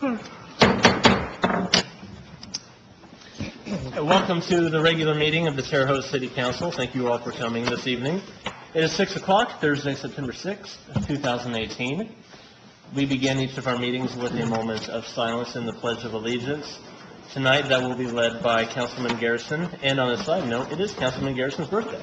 Welcome to the regular meeting of the Terre Haute City Council. Thank you all for coming this evening. It is 6 o'clock, Thursday, September 6th, 2018. We begin each of our meetings with a moment of silence in the Pledge of Allegiance. Tonight, that will be led by Councilman Garrison. And on a side note, it is Councilman Garrison's birthday.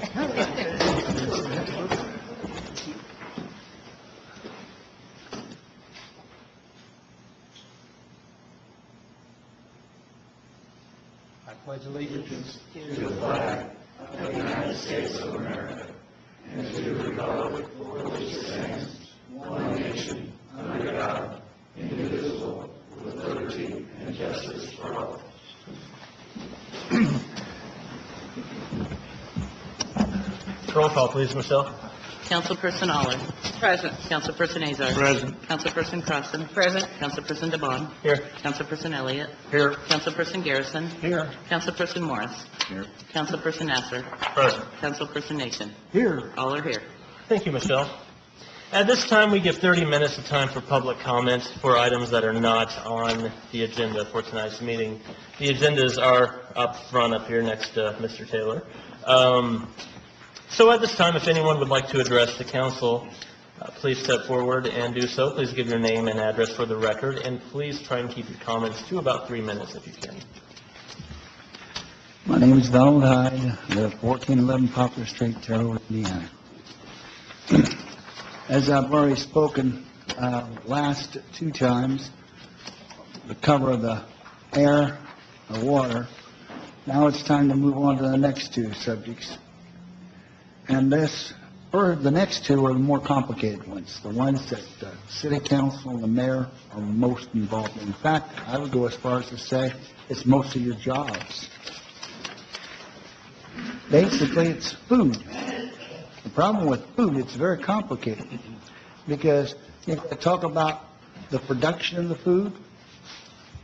I pledge allegiance to the flag of the United States of America and to the republic for which it stands, one nation, under God, indivisible, with liberty and justice for all. Roll call, please, Michelle. Councilperson Aller. Present. Councilperson Azar. Present. Councilperson Crossen. Present. Councilperson DeBon. Here. Councilperson Elliott. Here. Councilperson Garrison. Here. Councilperson Morris. Here. Councilperson Nasser. Present. Councilperson Nation. Here. All are here. Thank you, Michelle. At this time, we give 30 minutes of time for public comment for items that are not on the agenda for tonight's meeting. The agendas are up front up here next to Mr. Taylor. So at this time, if anyone would like to address the council, please step forward and do so. Please give your name and address for the record, and please try and keep your comments to about 3 minutes if you can. My name is Donald Hyde. I live at 1411 Poplar Street, Terre Haute, Indiana. As I've already spoken last 2 times, the cover of the air, the water, now it's time to move on to the next 2 subjects. And the next 2 are the more complicated ones, the ones that the city council and the mayor are most involved in. In fact, I would go as far as to say it's most of your jobs. Basically, it's food. The problem with food, it's very complicated because you have to talk about the production of the food,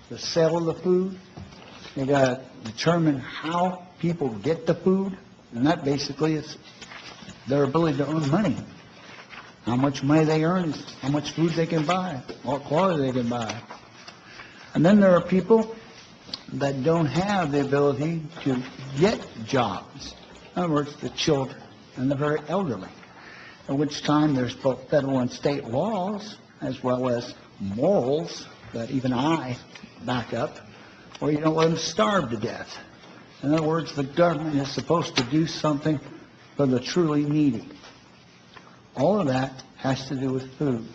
the sale of the food. You got to determine how people get the food, and that basically is their ability to earn money. How much money they earn, how much food they can buy, what quality they can buy. And then there are people that don't have the ability to get jobs. In other words, the children and the very elderly, at which time there's both federal and state laws as well as morals that even I back up, where you don't let them starve to death. In other words, the government is supposed to do something for the truly needy. All of that has to do with food.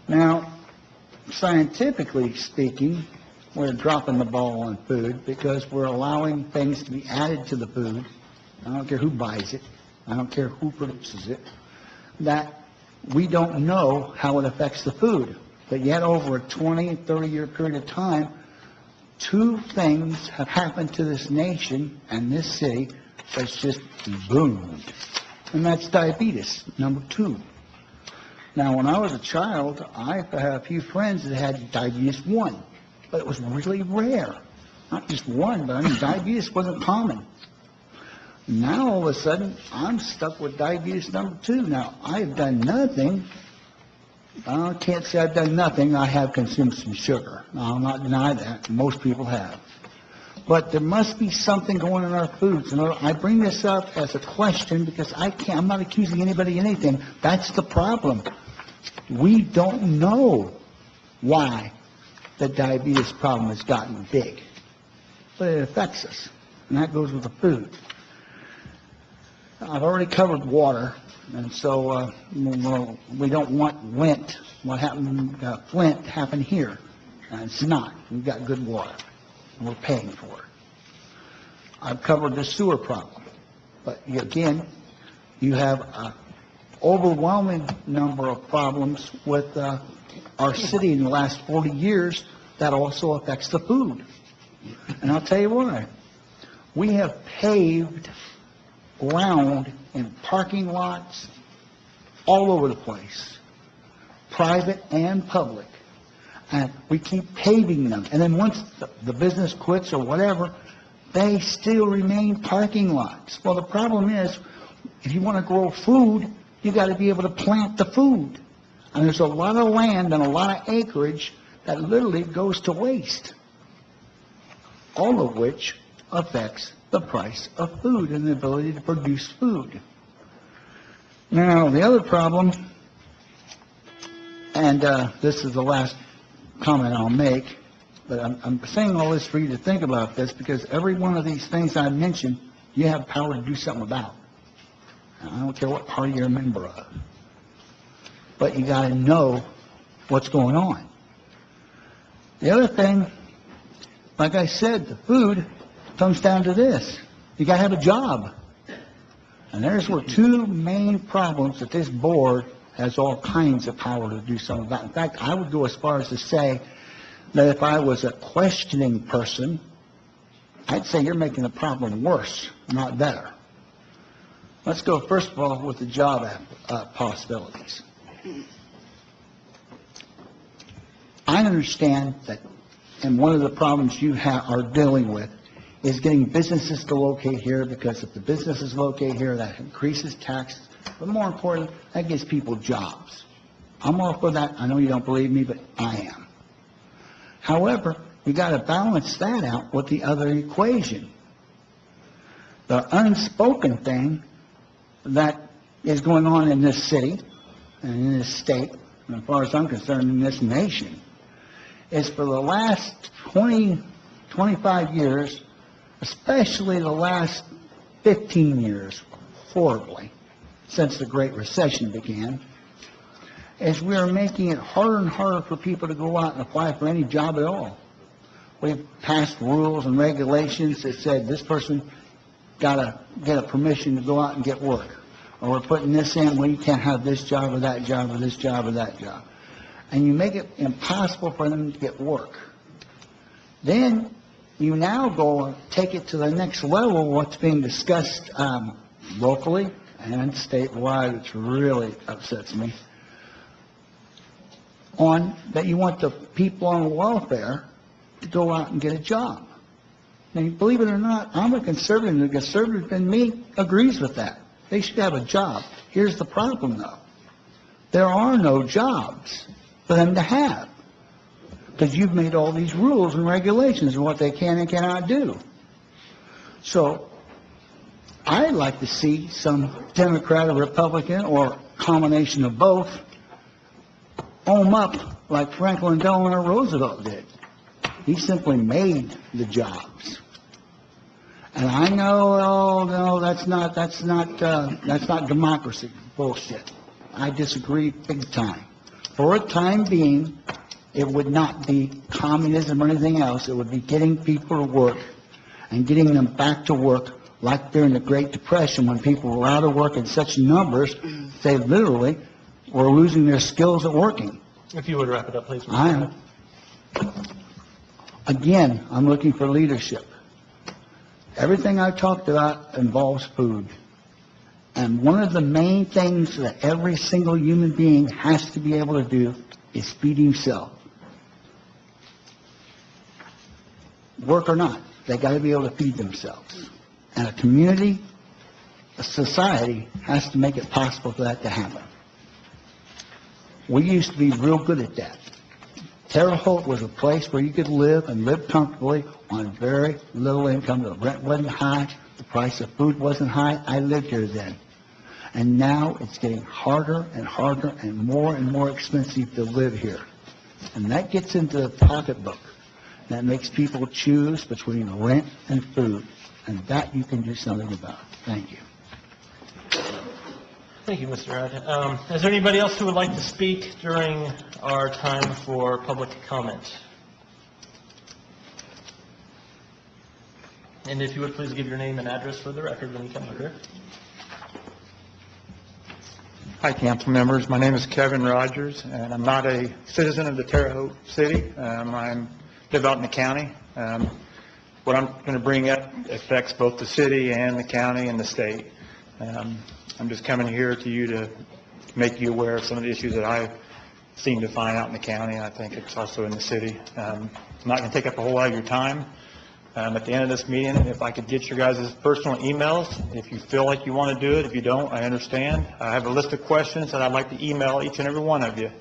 Now, scientifically speaking, we're dropping the ball on food because we're allowing things to be added to the food. I don't care who buys it. I don't care who produces it. That we don't know how it affects the food. But yet over a 20 and 30-year period of time, 2 things have happened to this nation and this city that's just boomed. And that's diabetes, number 2. Now, when I was a child, I had a few friends that had diabetes 1. But it was really rare. Not just 1, but I mean, diabetes wasn't common. Now, all of a sudden, I'm stuck with diabetes number 2. Now, I have done nothing. I can't say I've done nothing. I have consumed some sugar. I'll not deny that. Most people have. But there must be something going on in our foods. And I bring this up as a question because I'm not accusing anybody of anything. That's the problem. We don't know why the diabetes problem has gotten big. But it affects us. And that goes with the food. I've already covered water. And so we don't want Flint, what happened Flint, happen here. And it's not. We've got good water. And we're paying for it. I've covered the sewer problem. But again, you have an overwhelming number of problems with our city in the last 40 years that also affects the food. And I'll tell you why. We have paved ground in parking lots all over the place, private and public. And we keep paving them. And then once the business quits or whatever, they still remain parking lots. Well, the problem is, if you want to grow food, you got to be able to plant the food. And there's a lot of land and a lot of acreage that literally goes to waste, all of which affects the price of food and the ability to produce food. Now, the other problem, and this is the last comment I'll make, but I'm saying all this for you to think about this, because every one of these things I mentioned, you have power to do something about. I don't care what party you're a member of. But you got to know what's going on. The other thing, like I said, the food comes down to this. You got to have a job. And there's where two main problems that this board has all kinds of power to do something about. In fact, I would go as far as to say that if I was a questioning person, I'd say you're making the problem worse, not better. Let's go, first of all, with the job possibilities. I understand that, and one of the problems you are dealing with is getting businesses to locate here, because if the businesses locate here, that increases taxes, but more importantly, that gives people jobs. I'm all for that. I know you don't believe me, but I am. However, you got to balance that out with the other equation. The unspoken thing that is going on in this city and in this state, and as far as I'm concerned, in this nation, is for the last 20, 25 years, especially the last 15 years, horribly, since the Great Recession began, is we are making it harder and harder for people to go out and apply for any job at all. We've passed rules and regulations that said this person got to get a permission to go out and get work. Or we're putting this in, well, you can't have this job or that job or this job or that job. And you make it impossible for them to get work. Then you now go and take it to the next level, what's being discussed locally and statewide, which really upsets me, on that you want the people on welfare to go out and get a job. Now, believe it or not, I'm a conservative, and the conservative in me agrees with that. They should have a job. Here's the problem, though. There are no jobs for them to have, because you've made all these rules and regulations on what they can and cannot do. So I'd like to see some Democrat or Republican or combination of both own up like Franklin Delano Roosevelt did. He simply made the jobs. And I know, oh no, that's not democracy. Bullshit. I disagree big time. For a time being, it would not be communism or anything else. It would be getting people to work and getting them back to work, like during the Great Depression, when people were out of work in such numbers, they literally were losing their skills at working. If you would wrap it up, please. I am. Again, I'm looking for leadership. Everything I talked about involves food. And one of the main things that every single human being has to be able to do is feed himself. Work or not, they got to be able to feed themselves. And a community, a society, has to make it possible for that to happen. We used to be real good at that. Terre Haute was a place where you could live and live comfortably on very little income. The rent wasn't high. The price of food wasn't high. I lived here then. And now it's getting harder and harder and more expensive to live here. And that gets into the pocketbook. That makes people choose between rent and food. And that you can do something about. Thank you. Thank you, Mr. Rudd. Is there anybody else who would like to speak during our time for public comment? And if you would please give your name and address for the record when you come up here. Hi, council members. My name is Kevin Rogers, and I'm not a citizen of the Terre Haute City. I live out in the county. What I'm going to bring up affects both the city and the county and the state. I'm just coming here to you to make you aware of some of the issues that I seem to find out in the county, and I think it's also in the city. I'm not going to take up a whole lot of your time. At the end of this meeting, if I could get your guys' personal emails, if you feel like you want to do it. If you don't, I understand. I have a list of questions that I'd like to email each and every one of you.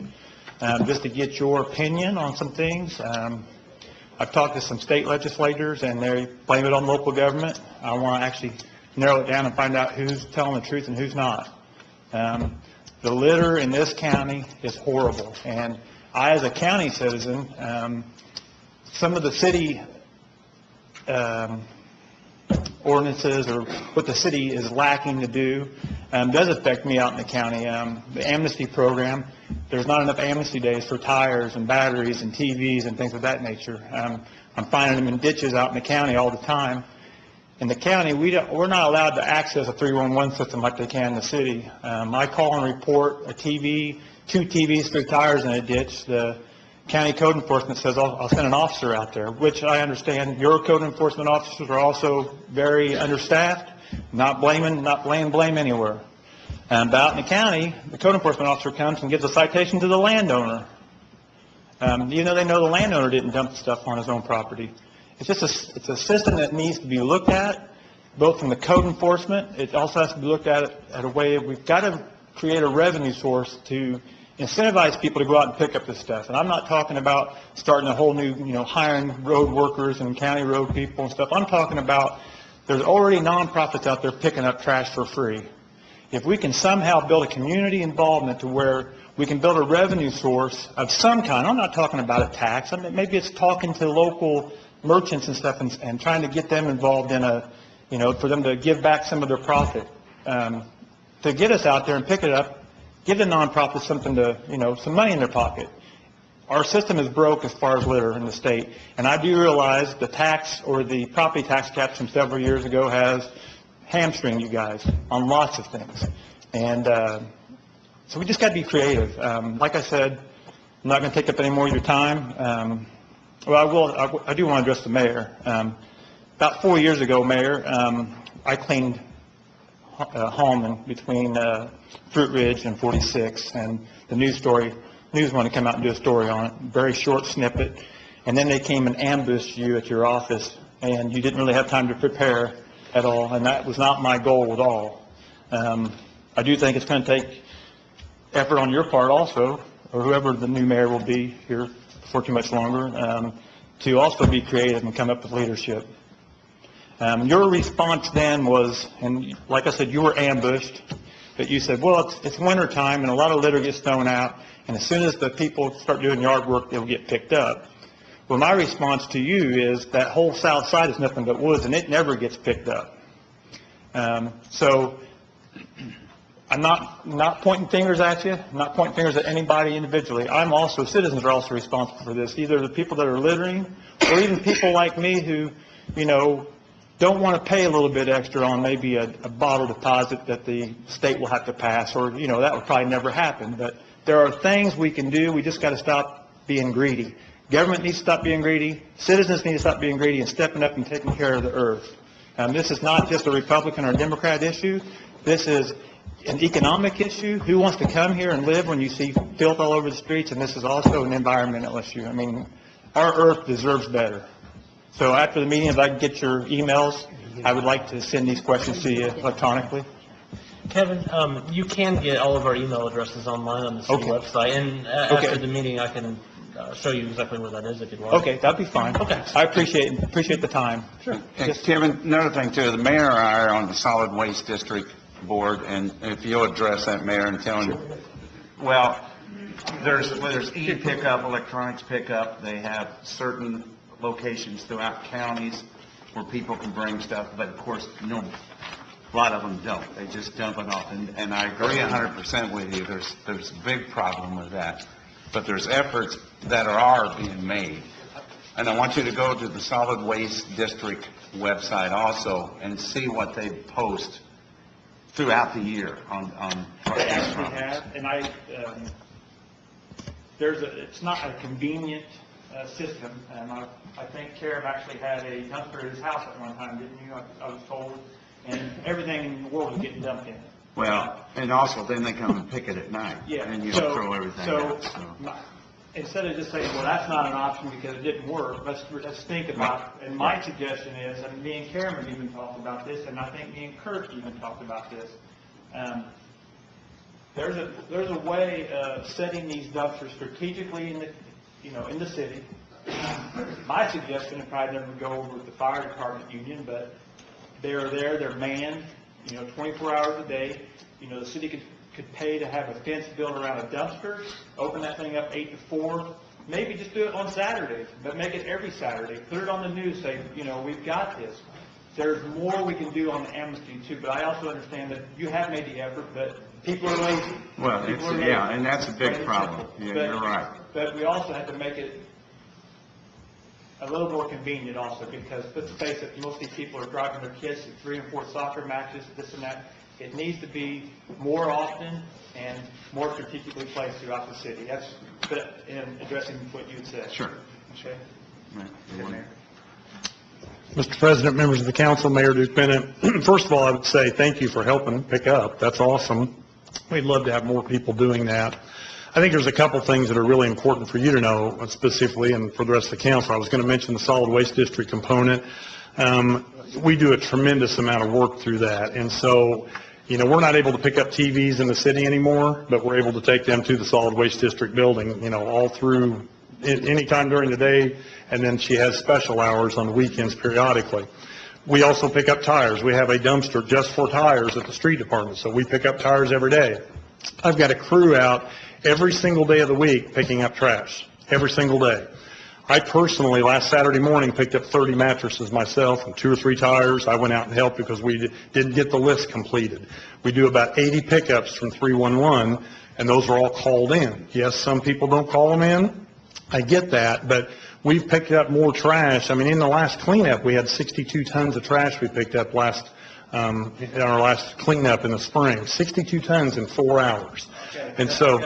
just to get your opinion on some things. I've talked to some state legislators, and they blame it on local government. I want to actually narrow it down and find out who's telling the truth and who's not. The litter in this county is horrible, and I, as a county citizen, some of the city ordinances or what the city is lacking to do does affect me out in the county. The amnesty program, there's not enough amnesty days for tires and batteries and TVs and things of that nature. I'm finding them in ditches out in the county all the time. In the county, we're not allowed to access a 311 system like they can in the city. I call and report a TV, 2 TVs, 3 tires in a ditch. The county code enforcement says I'll send an officer out there, which I understand. Your code enforcement officers are also very understaffed. Not laying blame anywhere. But out in the county, the code enforcement officer comes and gives a citation to the landowner. Even though they know the landowner didn't dump the stuff on his own property. It's a system that needs to be looked at, both from the code enforcement. It also has to be looked at a way of, we've got to create a revenue source to incentivize people to go out and pick up this stuff. And I'm not talking about starting a whole new, hiring road workers and county road people and stuff. I'm talking about there's already nonprofits out there picking up trash for free. If we can somehow build a community involvement to where we can build a revenue source of some kind, I'm not talking about a tax. I mean, maybe it's talking to local merchants and stuff and trying to get them involved in for them to give back some of their profit, to get us out there and pick it up, give the nonprofits something to, some money in their pocket. Our system is broke as far as litter in the state, and I do realize the tax or the property tax cap from several years ago has hamstringed you guys on lots of things. And so we just got to be creative. Like I said, I'm not going to take up any more of your time. Well, I do want to address the mayor. About 4 years ago, Mayor, I cleaned Hallman between Fruit Ridge and 46, and the news wanted to come out and do a story on it, very short snippet, and then they came and ambushed you at your office, and you didn't really have time to prepare at all, and that was not my goal at all. I do think it's going to take effort on your part also, or whoever the new mayor will be here for too much longer, to also be creative and come up with leadership. Your response then was, and like I said, you were ambushed, but you said, well, it's winter time and a lot of litter gets thrown out, and as soon as the people start doing yard work, they'll get picked up. Well, my response to you is that whole south side is nothing but woods, and it never gets picked up. So I'm not pointing fingers at you, I'm not pointing fingers at anybody individually. Citizens are also responsible for this, either the people that are littering or even people like me who, don't want to pay a little bit extra on maybe a bottle deposit that the state will have to pass, or, that would probably never happen. But there are things we can do. We just got to stop being greedy. Government needs to stop being greedy. Citizens need to stop being greedy and stepping up and taking care of the earth. This is not just a Republican or Democrat issue. This is an economic issue. Who wants to come here and live when you see filth all over the streets? And this is also an environmental issue. I mean, our earth deserves better. So after the meeting, if I can get your emails, I would like to send these questions to you electronically. Kevin, you can get all of our email addresses online on the city website, and after the meeting, I can show you exactly where that is if you'd like. Okay, that'd be fine. Okay. I appreciate the time. Sure. Hey, Kevin, another thing too, the mayor and I are on the Solid Waste District Board, and if you'll address that, Mayor, and tell him, Well, there's e-pickup, electronics pickup. They have certain locations throughout counties where people can bring stuff, but of course, a lot of them don't. They just dump it off. And I agree 100% with you. There's a big problem with that. But there's efforts that are being made. And I want you to go to the Solid Waste District website also and see what they post throughout the year on Yes, we have, and it's not a convenient system, and I think Carib actually had a dumpster at his house at one time, didn't you? I was told, and everything in the world was getting dumped in it. well, and also then they come and pick it at night. Yeah. And you So- throw everything so out, so. Instead of just saying, well, that's not an option because it didn't work, let's think about, and my suggestion is, and me and Karen even talked about this, and I think me and Kurt even talked about this, There's a way of setting these dumpsters strategically in the, in the city. My suggestion, and probably never go over with the fire department union, but they're there, they're manned, 24 hours a day. The city could pay to have a fence built around a dumpster, open that thing up 8 to 4, maybe just do it on Saturdays, but make it every Saturday. Put it on the news, say, we've got this. There's more we can do on the amnesty too, but I also understand that you have made the effort, but people are lazy. Well, People are lazy. yeah, and that's a big Plain and problem. simple. Yeah, But- you're right. But we also have to make it a little more convenient also, because let's face it, most of these people are driving their kids to 3 and 4 soccer matches, this and that. It needs to be more often and more strategically placed throughout the city. That's in addressing what you had said. Sure. Okay. Right. Mr. President, members of the council, Mayor Duke Bennett, first of all, I would say thank you for helping pick up. That's awesome. We'd love to have more people doing that. I think there's a couple things that are really important for you to know specifically, and for the rest of the council. I was going to mention the solid waste district component. We do a tremendous amount of work through that, and so, we're not able to pick up TVs in the city anymore, but we're able to take them to the solid waste district building, all through any time during the day, and then she has special hours on the weekends periodically. We also pick up tires. We have a dumpster just for tires at the street department, so we pick up tires every day. I've got a crew out every single day of the week picking up trash, every single day. I personally, last Saturday morning, picked up 30 mattresses myself and 2 or 3 tires. I went out and helped because we didn't get the list completed. We do about 80 pickups from 311, and those are all called in. Yes, some people don't call them in. I get that, but we've picked up more trash. I mean, in the last cleanup, we had 62 tons of trash we picked up in our last cleanup in the spring. 62 tons in 4 hours. And so,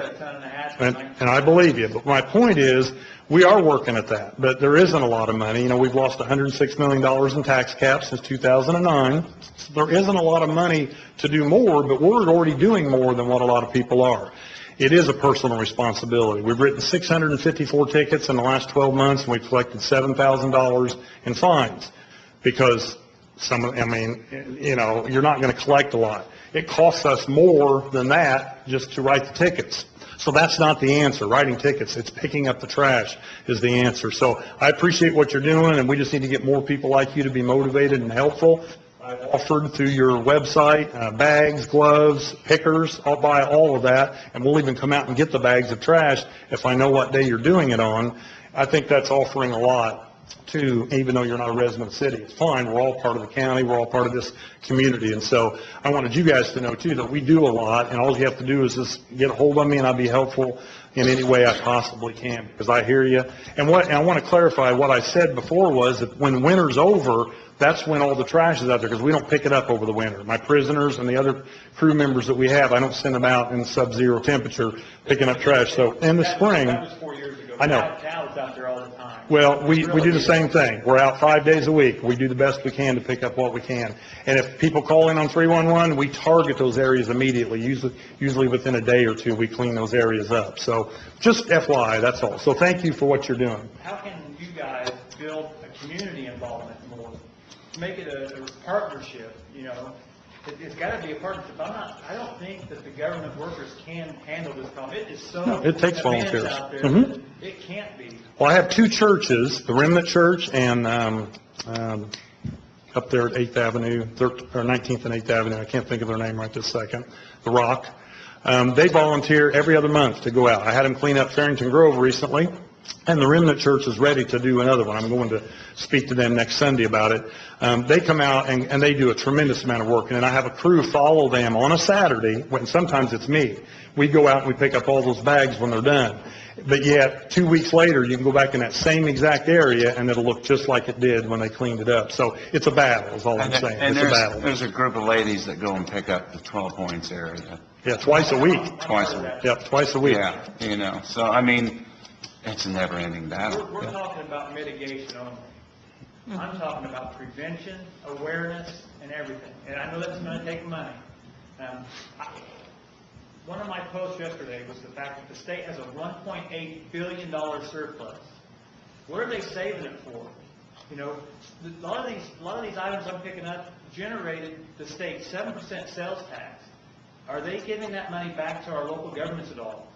and I believe you, but my point is, we are working at that, but there isn't a lot of money. We've lost $106 million in tax caps since 2009. So there isn't a lot of money to do more, but we're already doing more than what a lot of people are. It is a personal responsibility. We've written 654 tickets in the last 12 months, and we've collected $7,000 in fines because you're not going to collect a lot. It costs us more than that just to write the tickets. So that's not the answer, writing tickets. It's picking up the trash is the answer. So I appreciate what you're doing, and we just need to get more people like you to be motivated and helpful. I've offered through your website, bags, gloves, pickers. I'll buy all of that, and we'll even come out and get the bags of trash if I know what day you're doing it on. I think that's offering a lot too, even though you're not a resident of the city. It's fine. We're all part of the county. We're all part of this community. And so I wanted you guys to know too that we do a lot, and all you have to do is just get a hold of me, and I'll be helpful in any way I possibly can, because I hear you. And I want to clarify what I said before was that when winter's over, that's when all the trash is out there, because we don't pick it up over the winter. My prisoners and the other crew members that we have, I don't send them out in sub-zero temperature picking up trash. So in the spring, That was 4 years ago. I know. Now it's out there all the time. Well, we do the same thing. We're out 5 days a week. We do the best we can to pick up what we can. And if people call in on 311, we target those areas immediately. Usually within a day or two, we clean those areas up. So just FYI, that's all. So thank you for what you're doing. How can you guys build a community involvement more? Make it a partnership, It's got to be a partnership. I don't think that the government workers can handle this problem. It is so. No, it takes immense volunteers. out there Mhm. that it can't be. Well, I have 2 churches, the Remnant Church and up there at 8th Avenue, or 19th and 8th Avenue. I can't think of their name right this second. The Rock. They volunteer every other month to go out. I had them clean up Farrington Grove recently, and the Remnant Church is ready to do another one. I'm going to speak to them next Sunday about it. They come out and they do a tremendous amount of work, and then I have a crew follow them on a Saturday, when sometimes it's me. We go out and we pick up all those bags when they're done. But yet, 2 weeks later, you can go back in that same exact area, and it'll look just like it did when they cleaned it up. So it's a battle, is all I'm saying. And It's a battle. there's a group of ladies that go and pick up the 12 Points area Yeah, twice a week. twice a week. Yep, twice a week. Yeah, so I mean, it's a never-ending battle. We're talking about mitigation only. I'm talking about prevention, awareness, and everything. And I know that's going to take money. One of my posts yesterday was the fact that the state has a $1.8 billion surplus. What are they saving it for? A lot of these items I'm picking up generated the state 7% sales tax. Are they giving that money back to our local governments at all?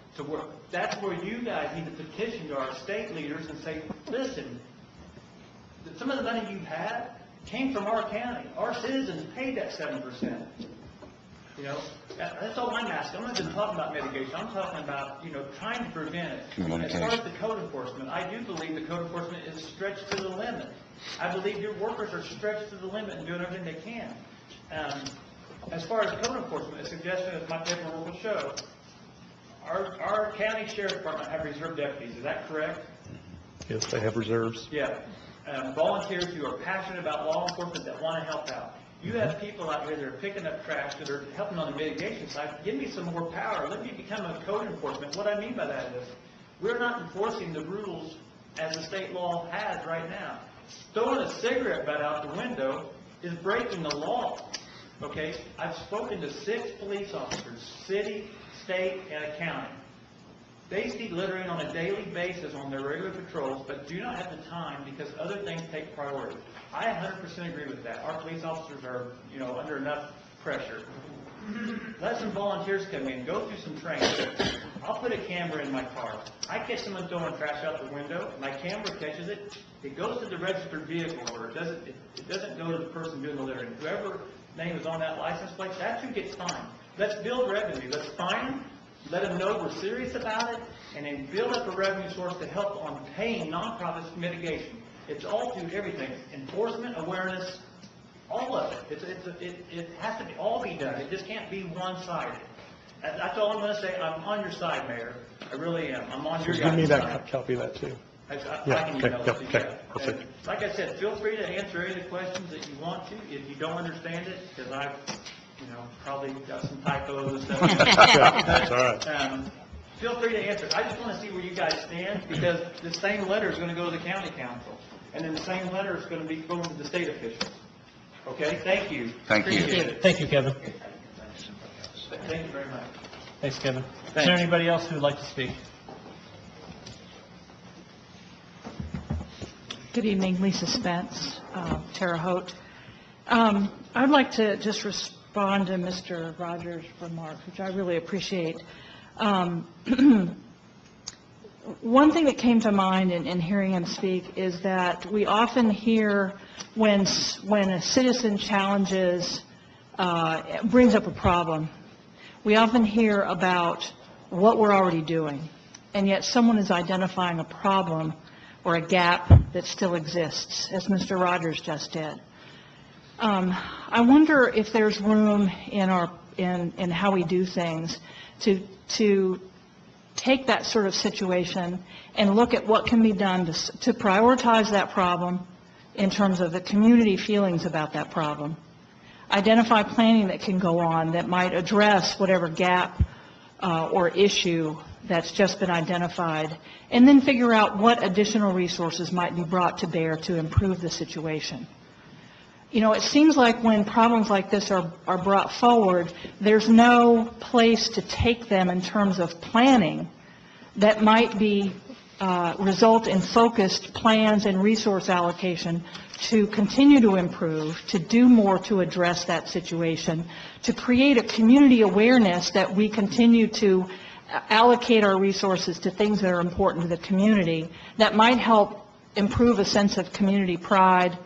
That's where you guys need to petition to our state leaders and say, listen, some of the money you've had came from our county. Our citizens paid that 7%. You know, that's all I'm asking. I'm not just talking about mitigation. I'm talking about, you know, trying to prevent it. As far as the code enforcement, I do believe the code enforcement is stretched to the limit. I believe your workers are stretched to the limit and doing everything they can. As far as code enforcement, a suggestion as my paperwork will show, our county sheriff department have reserve deputies. Is that correct? Yes, they have reserves. Yeah. Volunteers who are passionate about law enforcement that want to help out. You have people out here that are picking up trash that are helping on the mitigation side. Give me some more power. Let me become a code enforcement. What I mean by that is we're not enforcing the rules as the state law has right now. Throwing a cigarette butt out the window is breaking the law. Okay? I've spoken to 6 police officers, city, state, and a county. They see littering on a daily basis on their regular patrols, but do not have the time because other things take priority. I 100% agree with that. Our police officers are, you know, under enough pressure. Let some volunteers come in, go through some training. I'll put a camera in my car. I catch someone throwing trash out the window. My camera catches it. It goes to the registered vehicle order. It doesn't go to the person doing the littering. Whoever name is on that license plate, that's who gets fined. Let's build revenue. Let's fine them. Let them know we're serious about it, and then build up a revenue source to help on paying nonprofits for mitigation. It's all through everything. Enforcement, awareness, all of it. It has to all be done. It just can't be one-sided. That's all I'm going to say. I'm on your side, Mayor. I really am. I'm on your Just give me guys' that side. copy of that too. I Yeah, can okay, email it to you. okay, perfect. And like I said, feel free to answer any of the questions that you want to. If you don't understand it, because I've, you know, probably got some typos and stuff. That's all right. Feel free to answer. I just want to see where you guys stand, because the same letter is going to go to the county council, and then the same letter is going to be going to the state officials. Okay? Thank you. Thank you. Appreciate it. Thank you, Kevin. Thank you very much. Thanks, Kevin. Is Thanks. there anybody else who would like to speak? Good evening, Lisa Spence, Terre Haute. I'd like to just respond to Mr. Rogers' remarks, which I really appreciate. One thing that came to mind in hearing him speak is that we often hear when a citizen challenges, brings up a problem, we often hear about what we're already doing, and yet someone is identifying a problem or a gap that still exists, as Mr. Rogers just did. I wonder if there's room in how we do things to take that sort of situation and look at what can be done to prioritize that problem in terms of the community feelings about that problem, identify planning that can go on that might address whatever gap or issue that's just been identified, and then figure out what additional resources might be brought to bear to improve the situation. You know, it seems like when problems like this are brought forward, there's no place to take them in terms of planning that might be result in focused plans and resource allocation to continue to improve, to do more to address that situation, to create a community awareness that we continue to allocate our resources to things that are important to the community that might help improve a sense of community pride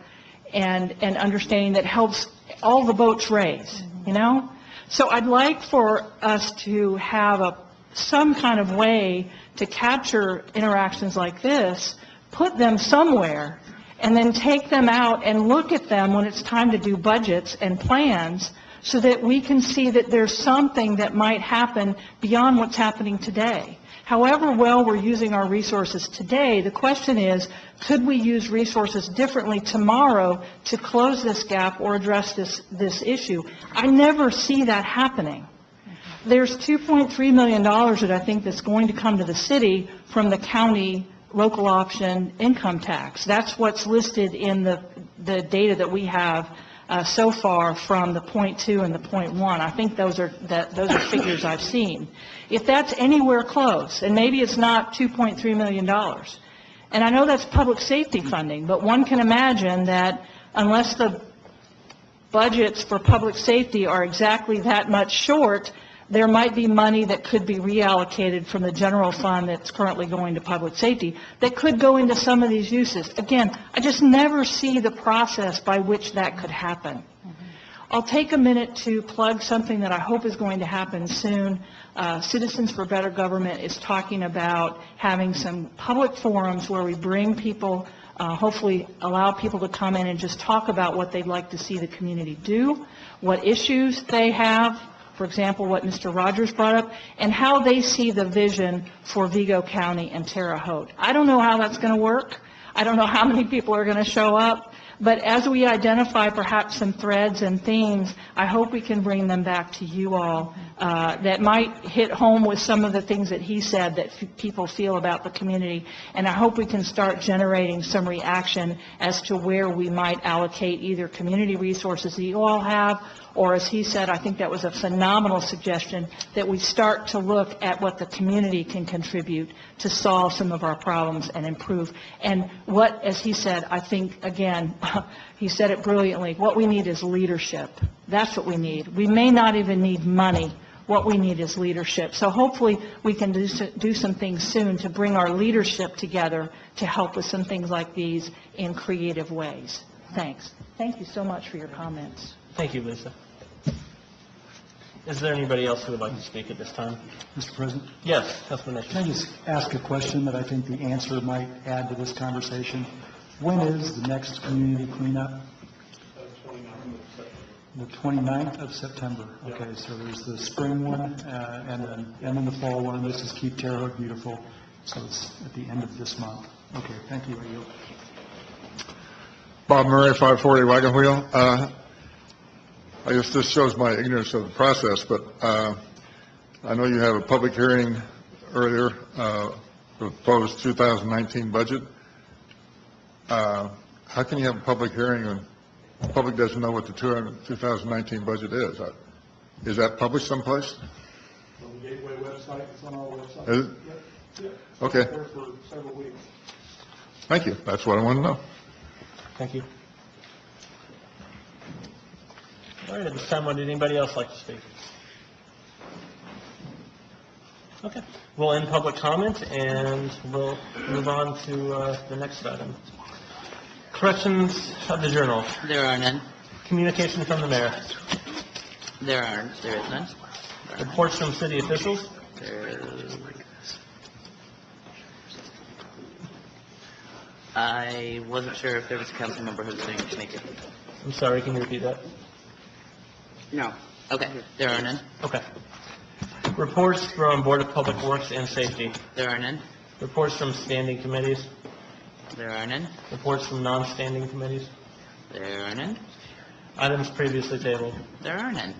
and understanding that helps all the boats raise, you know? So I'd like for us to have some kind of way to capture interactions like this, put them somewhere, and then take them out and look at them when it's time to do budgets and plans, so that we can see that there's something that might happen beyond what's happening today. However well we're using our resources today, the question is, could we use resources differently tomorrow to close this gap or address this issue? I never see that happening. There's $2.3 million that I think that's going to come to the city from the county local option income tax. That's what's listed in the data that we have so far from the .2 and the .1. I think those are figures I've seen. If that's anywhere close, and maybe it's not $2.3 million, and I know that's public safety funding, but one can imagine that unless the budgets for public safety are exactly that much short, there might be money that could be reallocated from the general fund that's currently going to public safety that could go into some of these uses. Again, I just never see the process by which that could happen. I'll take a minute to plug something that I hope is going to happen soon. Citizens for Better Government is talking about having some public forums where we bring people, hopefully allow people to come in and just talk about what they'd like to see the community do, what issues they have, for example, what Mr. Rogers brought up, and how they see the vision for Vigo County and Terre Haute. I don't know how that's going to work. I don't know how many people are going to show up. But as we identify perhaps some threads and themes, I hope we can bring them back to you all that might hit home with some of the things that he said that people feel about the community. And I hope we can start generating some reaction as to where we might allocate either community resources that you all have, or as he said, I think that was a phenomenal suggestion, that we start to look at what the community can contribute to solve some of our problems and improve. And what, as he said, I think, again, he said it brilliantly, what we need is leadership. That's what we need. We may not even need money. What we need is leadership. So hopefully we can do some things soon to bring our leadership together to help with some things like these in creative ways. Thanks. Thank you so much for your comments. Thank you, Lisa. Is there anybody else who would like to speak at this time? Mr. President, Yes, Councilman can I Nation. just ask a question that I think the answer might add to this conversation? When is the next community cleanup? The 29th of September. Okay, so there's the spring one, and then the fall one. This is Keep Terre Haute Beautiful. So it's at the end of this month. Okay, thank you. I yield. Bob Murray, 540 Wagon Wheel. I guess this shows my ignorance of the process, but I know you have a public hearing earlier, proposed 2019 budget. How can you have a public hearing when the public doesn't know what the 2019 budget is? Is that published someplace? On the Gateway website, it's on our website. Is it? Yep. Okay. It's there for several weeks. Thank you. That's what I want to know. Thank you. All right, at this time, would anybody else like to speak? Okay, we'll end public comment, and we'll move on to the next item. Corrections of the journal. There are none. Communication from the mayor. There is none. Reports from city officials. I wasn't sure if there was a council member who was going to make it. I'm sorry, can you repeat that? No. Okay, there are none. Okay. Reports from Board of Public Works and Safety. There are none. Reports from standing committees. There are none. Reports from non-standing committees. There are none. Items previously tabled. There are none.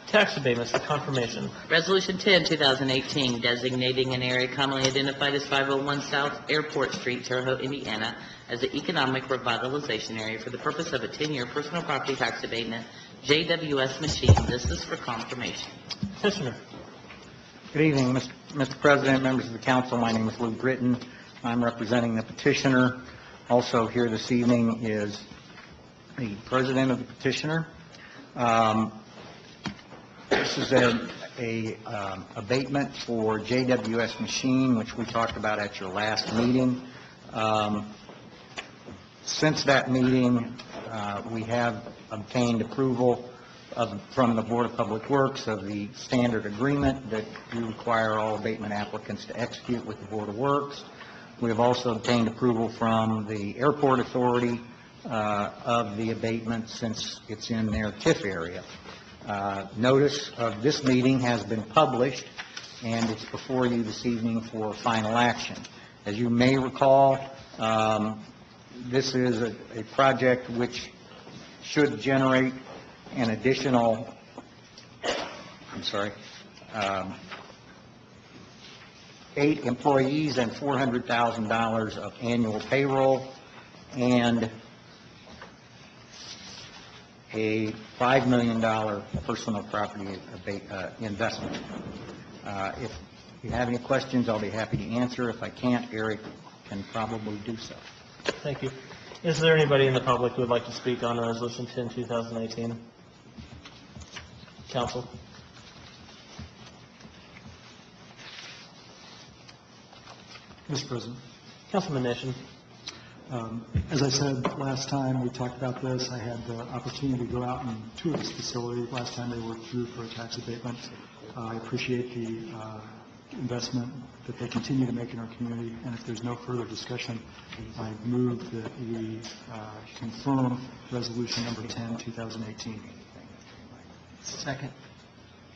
Tax abatements for confirmation. Resolution 10, 2018, designating an area commonly identified as 501 South Airport Street, Terre Haute, Indiana, as an economic revitalization area for the purpose of a 10-year personal property tax abatement, JWS machine. This is for confirmation. Petitioner. Good evening, Mr. President, members of the council. My name is Lou Britton. I'm representing the petitioner. Also here this evening is the president of the petitioner. This is a abatement for JWS machine, which we talked about at your last meeting. Since that meeting, we have obtained approval from the Board of Public Works of the standard agreement that we require all abatement applicants to execute with the Board of Works. We have also obtained approval from the Airport Authority of the abatement since it's in their TIF area. Notice of this meeting has been published, and it's before you this evening for final action. As you may recall, this is a project which should generate an additional, 8 employees and $400,000 of annual payroll, and a $5 million personal property investment. If you have any questions, I'll be happy to answer. If I can't, Eric can probably do so. Thank you. Is there anybody in the public who would like to speak on Resolution 10, 2018? Council? Mr. President, Councilman Nation. as I said last time we talked about this, I had the opportunity to go out and tour this facility last time they were through for a tax abatement. I appreciate the investment that they continue to make in our community, and if there's no further discussion, I move that we confirm Resolution Number 10, 2018. Second.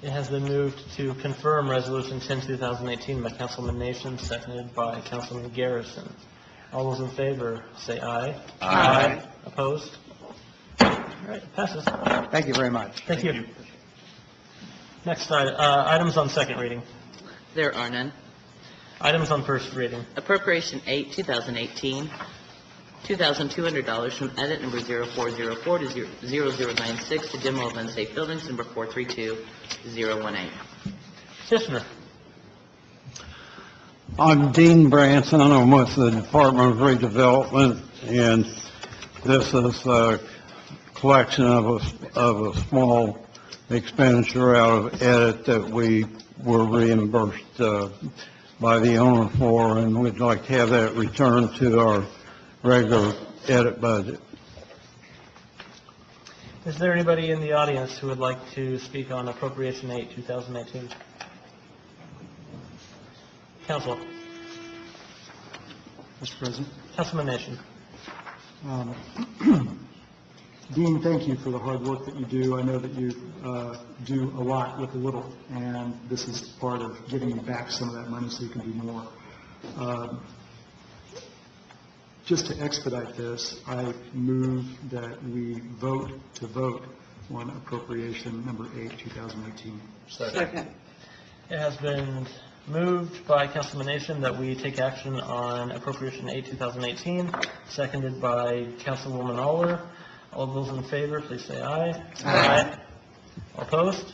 It has been moved to confirm Resolution 10, 2018 by Councilman Nation, seconded by Councilman Garrison. All those in favor, say aye. Aye. Opposed? All right, passes. Thank you very much. Thank you. Next, items on second reading. There are none. Items on first reading. Appropriation 8, 2018, $2,200 from edit number 0404 to 0096 to demo of unsafe buildings, number 432018. Petitioner. I'm Dean Branson. I'm with the Department of Redevelopment, and this is a collection of a small expenditure out of edit that we were reimbursed by the owner for, and we'd like to have that returned to our regular edit budget. Is there anybody in the audience who would like to speak on Appropriation 8, 2018? Council. Mr. President. Councilman Nation. Dean, thank you for the hard work that you do. I know that you do a lot with a little, and this is part of giving you back some of that money so you can do more. Just to expedite this, I move that we vote on appropriation number 8, 2018. Second. It has been moved by Councilman Nation that we take action on Appropriation 8, 2018, seconded by Councilwoman Aller. All those in favor, please say aye. Aye. All opposed?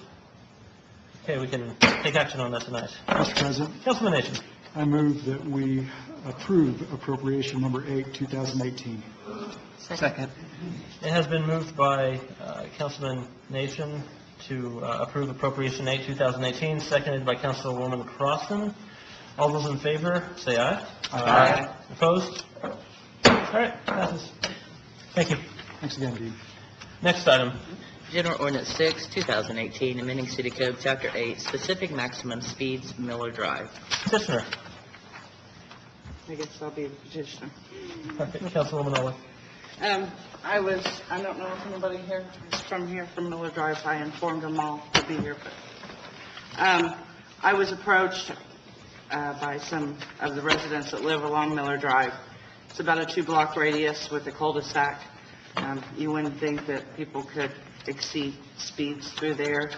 Okay, we can take action on that tonight. Mr. President, Councilman Nation. I move that we approve appropriation number 8, 2018. Second. It has been moved by Councilman Nation to approve Appropriation 8, 2018, seconded by Councilwoman Crossan. All those in favor, say aye. Aye. Opposed? All right, passes. Thank you. Thanks again, Dean. Next item. General Ordinance 6, 2018, amending City Code Chapter 8, specific maximum speeds, Miller Drive. Petitioner. I guess I'll be the petitioner. Okay, Councilwoman Aller. I don't know if anybody here is from Miller Drive. I informed them all to be here, but I was approached by some of the residents that live along Miller Drive. It's about a 2-block radius with a cul-de-sac. You wouldn't think that people could exceed speeds through there,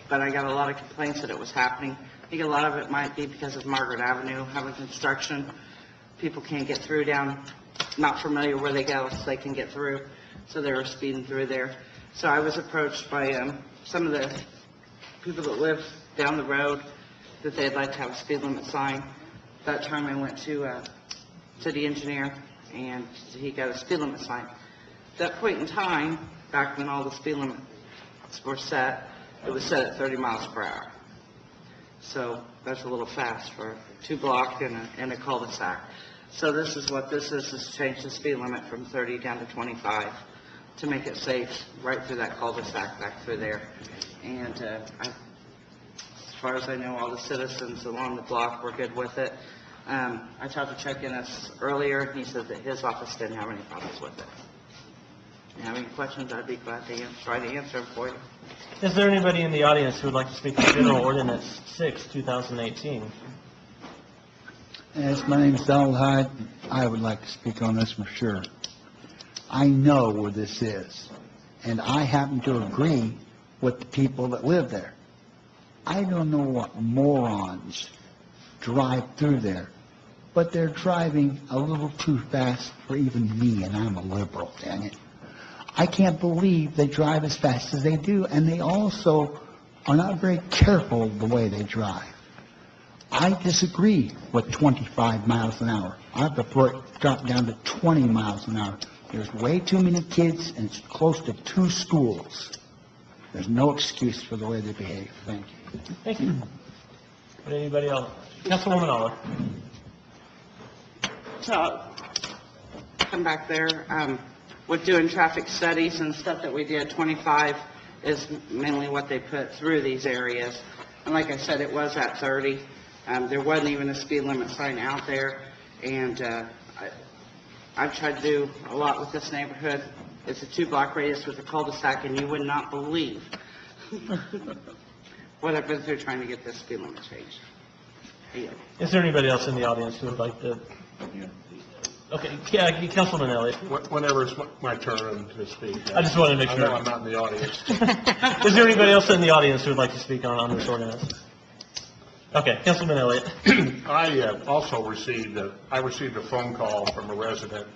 but I got a lot of complaints that it was happening. I think a lot of it might be because of Margaret Avenue having construction. People can't get through down, not familiar where they go, so they can get through, so they were speeding through there. So I was approached by some of the people that live down the road that they'd like to have a speed limit sign. That time I went to city engineer, and he got a speed limit sign. At that point in time, back when all the speed limits were set, it was set at 30 miles per hour. So that's a little fast for a 2-block and a cul-de-sac. So this is what this is change the speed limit from 30 down to 25 to make it safe right through that cul-de-sac back through there. And as far as I know, all the citizens along the block were good with it. I talked to Chuck Ennis earlier, and he said that his office didn't have any problems with it. If you have any questions, I'd be glad to try to answer them for you. Is there anybody in the audience who would like to speak on General Ordinance 6, 2018? Yes, my name is Donald Hyde. I would like to speak on this for sure. I know where this is, and I happen to agree with the people that live there. I don't know what morons drive through there, but they're driving a little too fast for even me, and I'm a liberal, dang it. I can't believe they drive as fast as they do, and they also are not very careful the way they drive. I disagree with 25 miles an hour. I prefer it drop down to 20 miles an hour. There's way too many kids, and it's close to 2 schools. There's no excuse for the way they behave. Thank you. Thank you. Would anybody else Councilwoman Aller. So, come back there, with doing traffic studies and stuff that we did, 25 is mainly what they put through these areas. And like I said, it was at 30. There wasn't even a speed limit sign out there. And I've tried to do a lot with this neighborhood. It's a 2-block radius with a cul-de-sac, and you would not believe what I've been through trying to get this speed limit changed. Yeah. Is there anybody else in the audience who would like to? Okay, Councilman Elliott. Whenever it's my turn to speak. I just wanted to make I sure. know I'm not in the audience. Is there anybody else in the audience who would like to speak on this ordinance? Okay, Councilman Elliott. I also received a phone call from a resident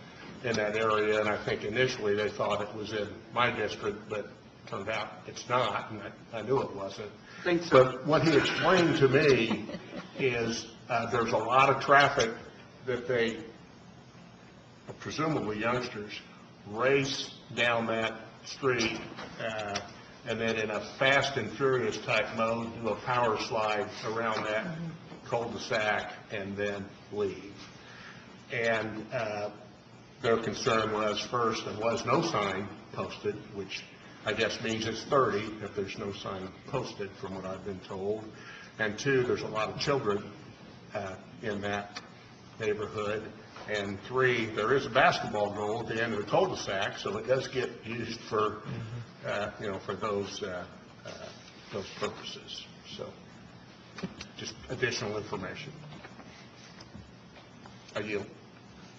in that area, and I think initially they thought it was in my district, but turned out it's not, and I knew it wasn't. Think so. But what he explained to me is there's a lot of traffic that they, presumably youngsters, race down that street and then in a fast and furious type mode do a power slide around that cul-de-sac and then leave. And their concern was, first, there was no sign posted, which I guess means it's 30 if there's no sign posted, from what I've been told. And 2, there's a lot of children in that neighborhood. And 3, there is a basketball goal at the end of the cul-de-sac, so it does get used for, for those purposes. So, just additional information. I yield.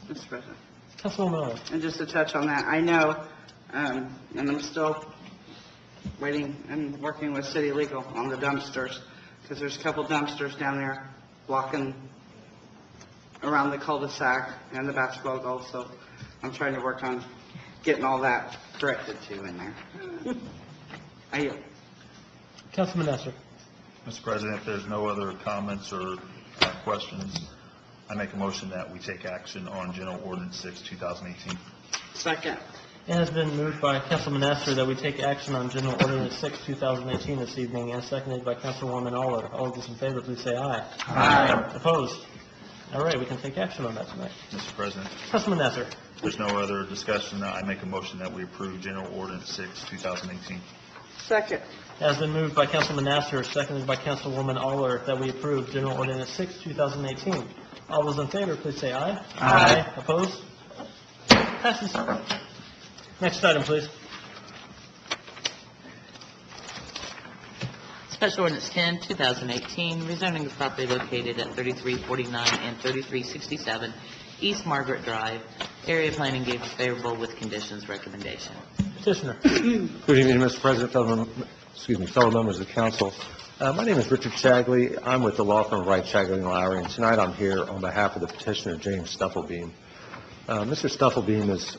Mr. President. Councilwoman Elliott. And just to touch on that, I know, and I'm still waiting and working with city legal on the dumpsters, because there's a couple dumpsters down there blocking around the cul-de-sac and the basketball goal, so I'm trying to work on getting all that corrected too in there. I yield. Councilman Nestor. Mr. President, if there's no other comments or questions, I make a motion that we take action on General Ordinance 6, 2018. Second. It has been moved by Councilman Nestor that we take action on General Ordinance 6, 2018 this evening, and seconded by Councilwoman Aller. All those in favor, please say aye. Aye. Opposed? All right, we can take action on that tonight. Mr. President, Councilman Nestor. if there's no other discussion, I make a motion that we approve General Ordinance 6, 2018. Second. It has been moved by Councilman Nestor, seconded by Councilwoman Aller, that we approve General Ordinance 6, 2018. All those in favor, please say aye. Aye. Opposed? Passes. Next item, please. Special Ordinance 10, 2018, rezoning the property located at 3349 and 3367 East Margaret Drive. Area planning gave favorable with conditions recommendation. Petitioner. Good evening, Mr. President, fellow members of the council. My name is Richard Shagley. I'm with the law firm Wright, Shagley & Lowry, and tonight I'm here on behalf of the petitioner, James Stufflebeam. Mr. Stufflebeam is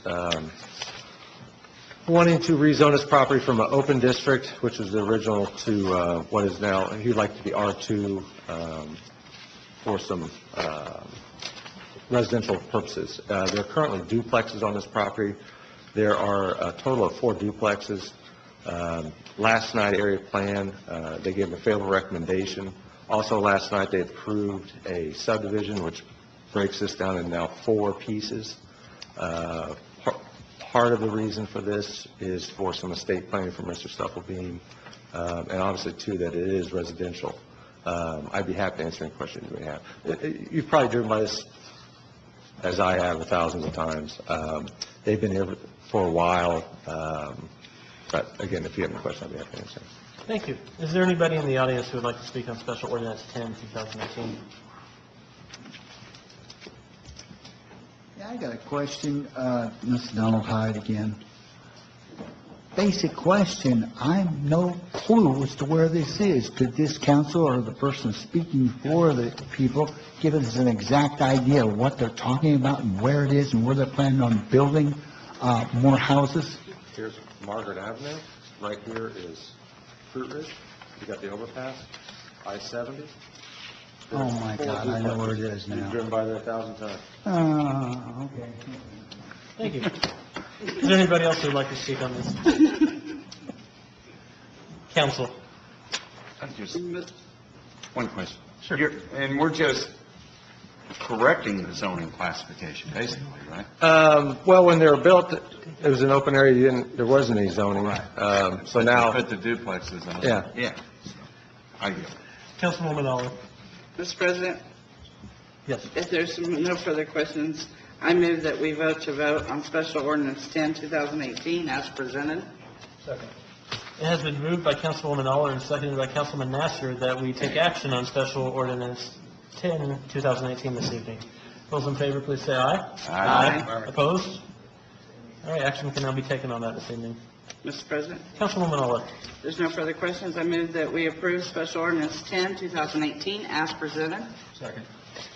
wanting to rezone his property from an open district, which was the original, to what is now, he'd like to be R2 for some residential purposes. There are currently duplexes on this property. There are a total of 4 duplexes. Last night, area plan, they gave a favorable recommendation. Also, last night, they approved a subdivision, which breaks this down in now 4 pieces. Part of the reason for this is for some estate planning for Mr. Stufflebeam, and obviously, too, that it is residential. I'd be happy to answer any questions you may have. You've probably driven by this, as I have, thousands of times. They've been here for a while, but again, if you have any questions, I'd be happy to answer. Thank you. Is there anybody in the audience who would like to speak on Special Ordinance 10, 2018? Yeah, I got a question, Mr. Donald Hyde again. Basic question, I have no clue as to where this is. Could this council or the person speaking for the people give us an exact idea of what they're talking about and where it is and where they're planning on building more houses? Here's Margaret Avenue. Right here is Fruit Ridge. You got the overpass, I-70. Oh, my God, I know where it is now. You've driven by there 1,000 times. Okay. Thank you. Is there anybody else who would like to speak on this? Council. Just one question. Sure. And we're just correcting the zoning classification, basically, right? Well, when they were built, it was an open area, there wasn't any zoning. So now, Put the duplexes on. Yeah. Yeah. I get it. Councilwoman Aller. Mr. President, Yes. if there's no further questions, I move that we vote on Special Ordinance 10, 2018, as presented. It has been moved by Councilwoman Aller and seconded by Councilman Nasser that we take action on Special Ordinance 10, 2018 this evening. Those in favor, please say aye. Aye. Opposed? All right, action can now be taken on that this evening. Mr. President, Councilwoman Aller. if there's no further questions, I move that we approve Special Ordinance 10, 2018, as presented.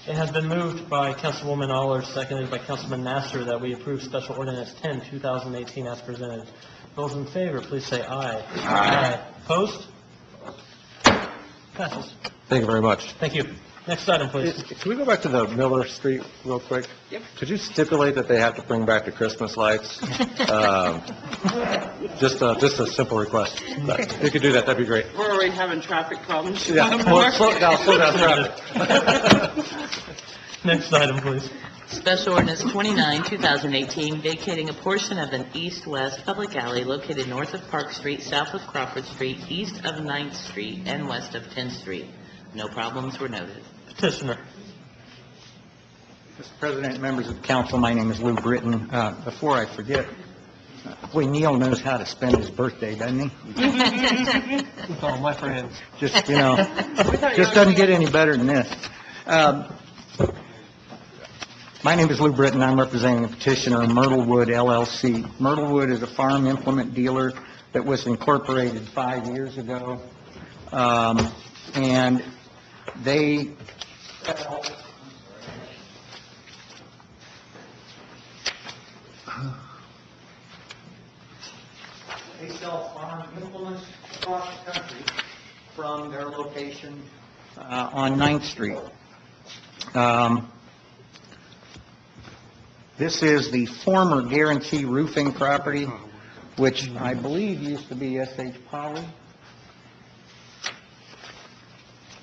It has been moved by Councilwoman Aller, seconded by Councilman Nasser, that we approve Special Ordinance 10, 2018 as presented. Those in favor, please say aye. Aye. Opposed? Passes. thank you very much. Thank you. Next item, please. Can we go back to the Miller Street real quick? Yep. Could you stipulate that they have to bring back the Christmas lights? Just a simple request. But if you could do that, that'd be great. We're already having traffic problems. Yeah, well, slow down traffic. Next item, please. Special Ordinance 29, 2018, vacating a portion of an east-west public alley located north of Park Street, south of Crawford Street, east of 9th Street, and west of 10th Street. No problems were noted. Petitioner. Mr. President, members of the council, my name is Lou Britton. Before I forget, boy, Neil knows how to spend his birthday, doesn't he? Oh, my friend. Just, just doesn't get any better than this. My name is Lou Britton. I'm representing the petitioner, Myrtlewood LLC. Myrtlewood is a farm implement dealer that was incorporated 5 years ago. And they sell farm implements across the country from their location on 9th Street. This is the former Guarantee Roofing property, which I believe used to be S.H. Poly.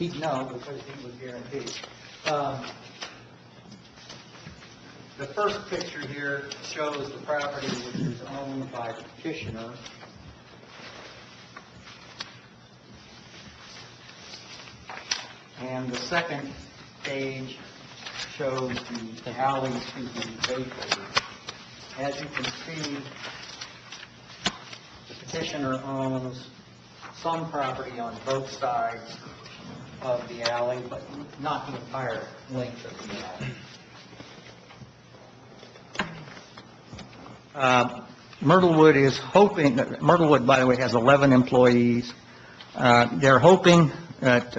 He'd know because he was guaranteed. The first picture here shows the property which is owned by the petitioner. And the second page shows the alley to be vacated. As you can see, the petitioner owns some property on both sides of the alley, but not the entire length of the alley. Myrtlewood is hoping, Myrtlewood, by the way, has 11 employees. They're hoping that,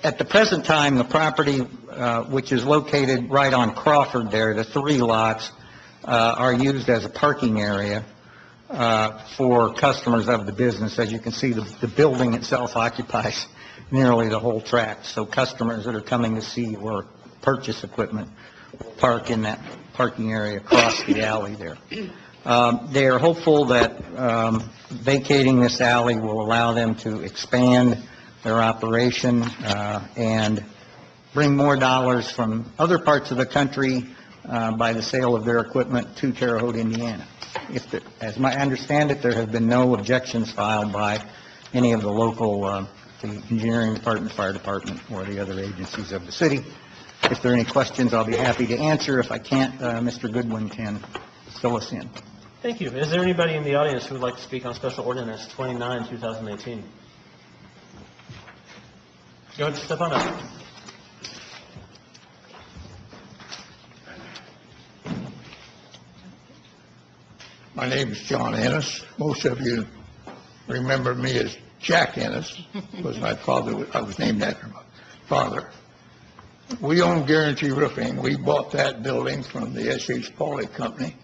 at the present time, the property, which is located right on Crawford there, the 3 lots, are used as a parking area for customers of the business. As you can see, the building itself occupies nearly the whole tract, so customers that are coming to see or purchase equipment will park in that parking area across the alley there. They are hopeful that vacating this alley will allow them to expand their operation and bring more dollars from other parts of the country by the sale of their equipment to Terre Haute, Indiana. As I understand it, there have been no objections filed by any of the local, the engineering department, fire department, or the other agencies of the city. If there are any questions, I'll be happy to answer. If I can't, Mr. Goodwin can fill us in. Thank you. Is there anybody in the audience who would like to speak on Special Ordinance 29, 2018? Go ahead and step on up. My name is John Ennis. Most of you remember me as Jack Ennis, because my father, I was named after my father. We own Guarantee Roofing. We bought that building from the S.H. Pauli Company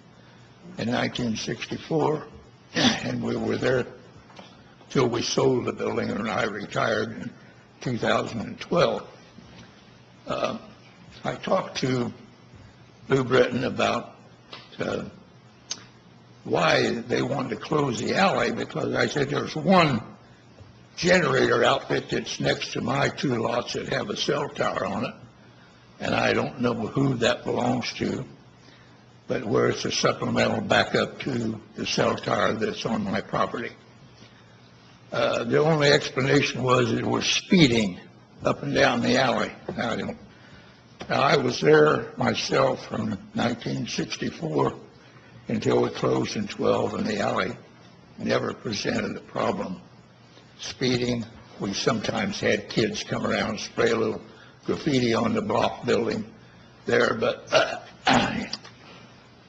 in 1964, and we were there till we sold the building, and I retired in 2012. I talked to Lou Britton about why they wanted to close the alley, because I said there's one generator outfit that's next to my two lots that have a cell tower on it, and I don't know who that belongs to, but where it's a supplemental backup to the cell tower that's on my property. The only explanation was it was speeding up and down the alley. Now, I was there myself from 1964 until it closed in 12, and the alley never presented a problem. Speeding, we sometimes had kids come around and spray a little graffiti on the block building there, but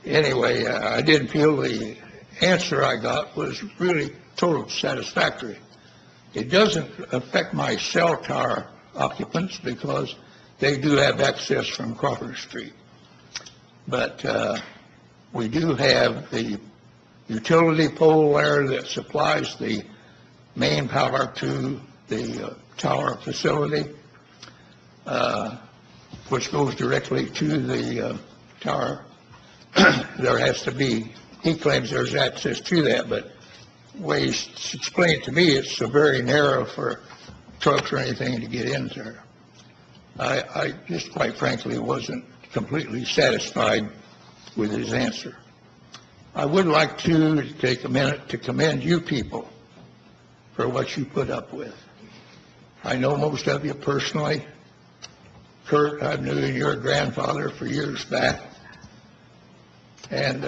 anyway, I didn't feel the answer I got was really totally satisfactory. It doesn't affect my cell tower occupants because they do have access from Crawford Street. But we do have the utility pole there that supplies the main power to the tower facility, which goes directly to the tower. There has to be, he claims there's access to that, but the way he's explained to me, it's very narrow for trucks or anything to get into there. I just quite frankly wasn't completely satisfied with his answer. I would like to take a minute to commend you people for what you put up with. I know most of you personally. Kurt, I knew your grandfather for years back. And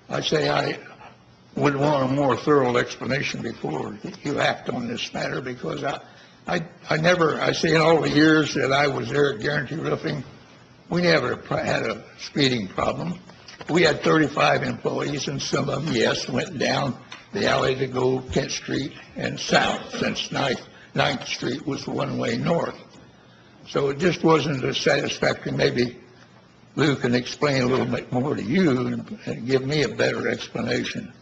I say I would want a more thorough explanation before you act on this matter, because I say in all the years that I was there at Guarantee Roofing, we never had a speeding problem. We had 35 employees, and some of them, yes, went down the alley to go 10th Street and south, since 9th Street was one-way north. So it just wasn't as satisfactory. Maybe Lou can explain a little bit more to you and give me a better explanation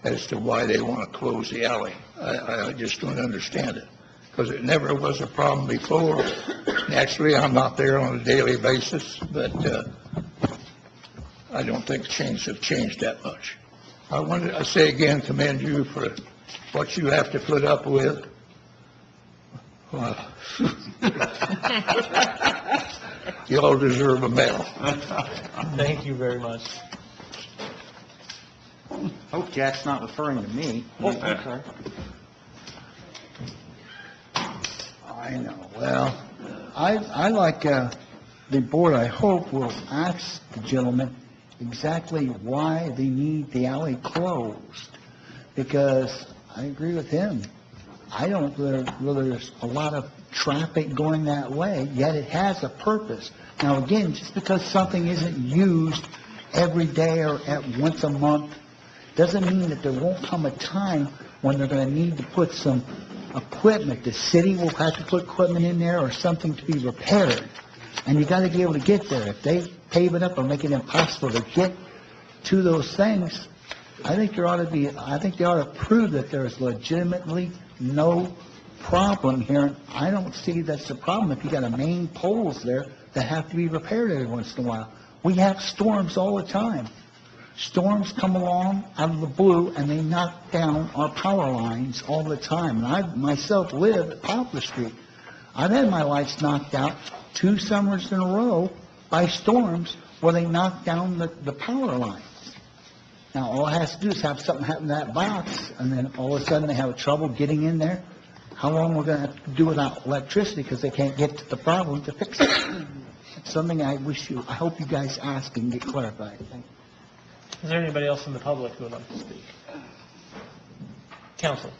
as to why they want to close the alley. I just don't understand it, because it never was a problem before. Naturally, I'm not there on a daily basis, but I don't think things have changed that much. I say again, commend you for what you have to put up with. You all deserve a medal. Thank you very much. Hope Jack's not referring to me. Oh, I'm sorry. I know. Well, I like the board, I hope, will ask the gentleman exactly why they need the alley closed, because I agree with him. I don't really there's a lot of traffic going that way, yet it has a purpose. Now, again, just because something isn't used every day or at once a month doesn't mean that there won't come a time when they're going to need to put some equipment. The city will have to put equipment in there or something to be repaired. And you got to be able to get there. If they pave it up or make it impossible to get to those things, I think they ought to prove that there is legitimately no problem here. And I don't see that's the problem if you got a main poles there that have to be repaired every once in a while. We have storms all the time. Storms come along out of the blue and they knock down our power lines all the time. And I myself live at Poplar Street. I've had my lights knocked out 2 summers in a row by storms where they knocked down the power lines. Now, all it has to do is have something happen to that box, and then all of a sudden they have trouble getting in there. How long we're going to have to do without electricity because they can't get to the problem to fix it? It's something I hope you guys ask and get clarified. Thank you. Is there anybody else in the public who would like to speak? Counsel.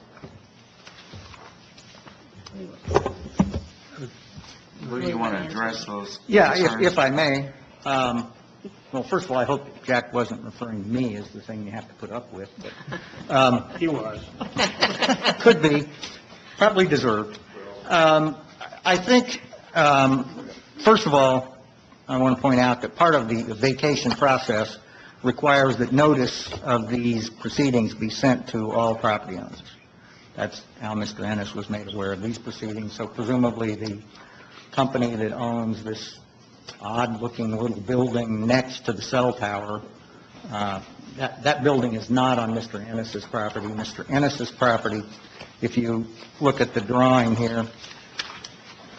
Where do you want to address those? Yeah, concerns? if I may. Well, first of all, I hope Jack wasn't referring to me as the thing you have to put up with. But, He was. could be, probably deserved. I think, first of all, I want to point out that part of the vacation process requires that notice of these proceedings be sent to all property owners. That's how Mr. Ennis was made aware of these proceedings. So presumably the company that owns this odd-looking little building next to the cell tower that building is not on Mr. Ennis's property. Mr. Ennis's property, if you look at the drawing here,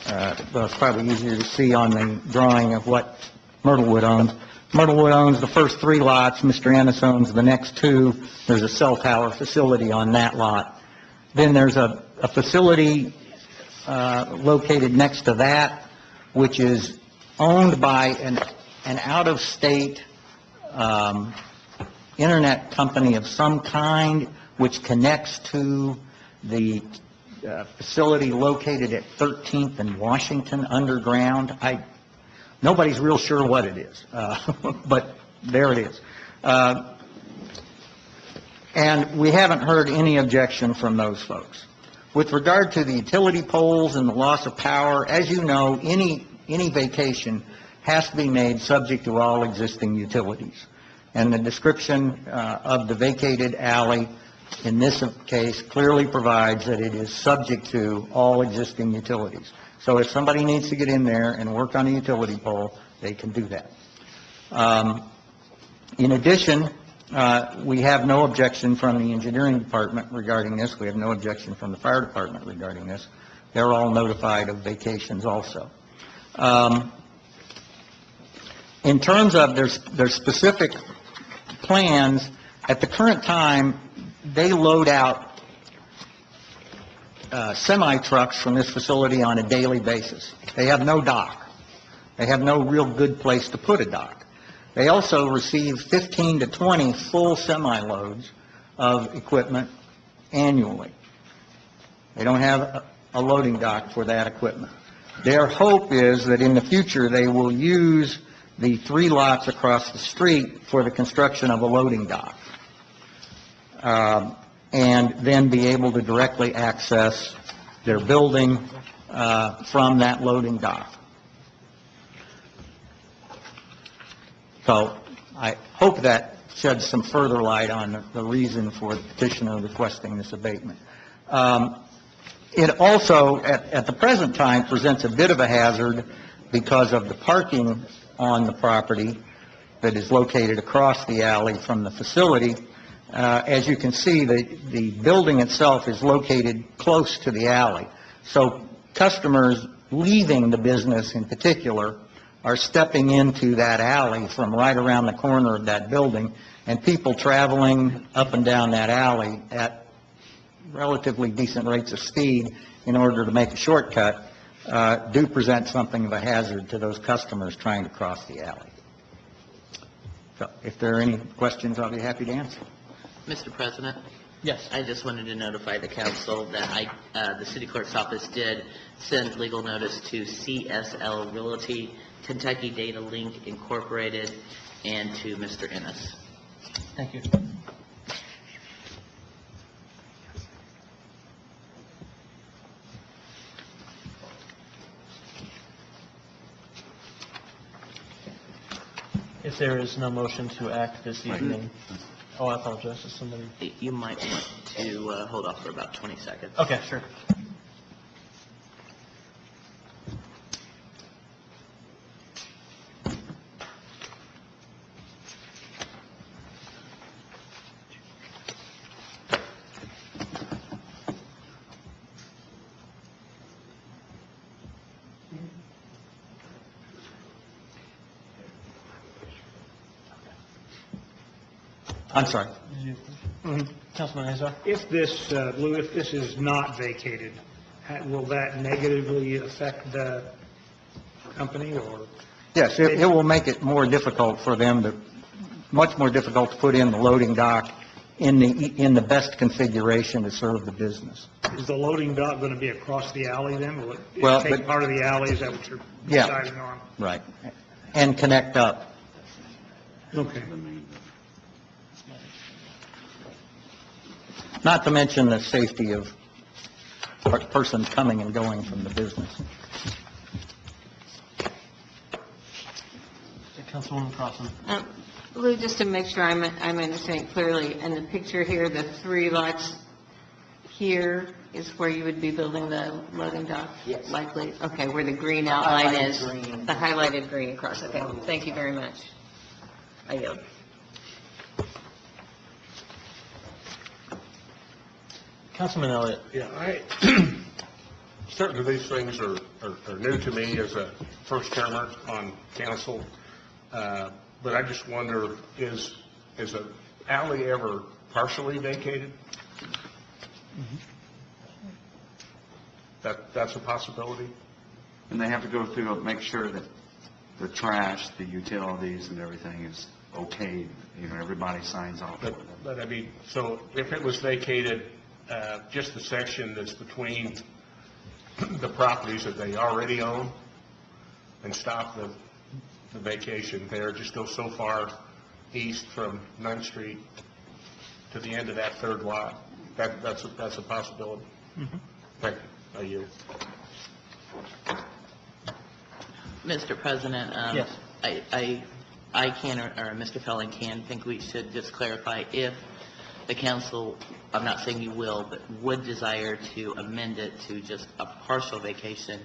well, it's probably easier to see on the drawing of what Myrtlewood owns. Myrtlewood owns the first 3 lots, Mr. Ennis owns the next 2. There's a cell tower facility on that lot. Then there's a facility located next to that, which is owned by an out-of-state internet company of some kind, which connects to the facility located at 13th and Washington underground. Nobody's real sure what it is, but there it is. And we haven't heard any objection from those folks. With regard to the utility poles and the loss of power, as you know, any vacation has to be made subject to all existing utilities. And the description of the vacated alley in this case clearly provides that it is subject to all existing utilities. So if somebody needs to get in there and work on a utility pole, they can do that. In addition, we have no objection from the engineering department regarding this. We have no objection from the fire department regarding this. They're all notified of vacations also. In terms of their specific plans, at the current time, they load out semi-trucks from this facility on a daily basis. They have no dock. They have no real good place to put a dock. They also receive 15 to 20 full semi-loads of equipment annually. They don't have a loading dock for that equipment. Their hope is that in the future they will use the 3 lots across the street for the construction of a loading dock, and then be able to directly access their building from that loading dock. So I hope that sheds some further light on the reason for the petitioner requesting this abatement. It also, at the present time, presents a bit of a hazard because of the parking on the property that is located across the alley from the facility. As you can see, the building itself is located close to the alley. So customers leaving the business in particular are stepping into that alley from right around the corner of that building, and people traveling up and down that alley at relatively decent rates of speed in order to make a shortcut do present something of a hazard to those customers trying to cross the alley. So if there are any questions, I'll be happy to answer. Mr. President? Yes. I just wanted to notify the council that the city clerk's office did send legal notice to CSL Realty, Kentucky Data Link Incorporated, and to Mr. Ennis. Thank you. If there is no motion to act this evening, I apologize, is somebody? You might want to hold off for about 20 seconds. Okay, sure. I'm sorry. Councilman Azar? If this, Lou, if this is not vacated, will that negatively affect the company, or? Yes, it will make it more difficult for them much more difficult to put in the loading dock in the best configuration to serve the business. Is the loading dock going to be across the alley then? Will Well, it take but- part of the alley? Is that what you're Yeah. deciding on? Right. And connect up. Okay. Not to mention the safety of persons coming and going from the business. Councilwoman Crossen? Lou, just to make sure I'm understanding clearly, in the picture here, the 3 lots here is where you would be building the loading dock? Yes. Likely, okay, where the green outline highlighted is? green. The highlighted green across, okay, thank you very much. I yield. Councilman Elliott. Yeah, certainly these things are new to me as a first termer on council, but I just wonder, is an alley ever partially vacated? That's a possibility? And they have to go through and make sure that the trash, the utilities and everything is okay, everybody signs off. But I mean, so if it was vacated, just the section that's between the properties that they already own, and stop the vacation there, just go so far east from 9th Street to the end of that third lot, that's a possibility. Thank you. Are you? Mr. President, Yes. I can, or Mr. Felling can, think we should just clarify if the council, I'm not saying you will, but would desire to amend it to just a partial vacation,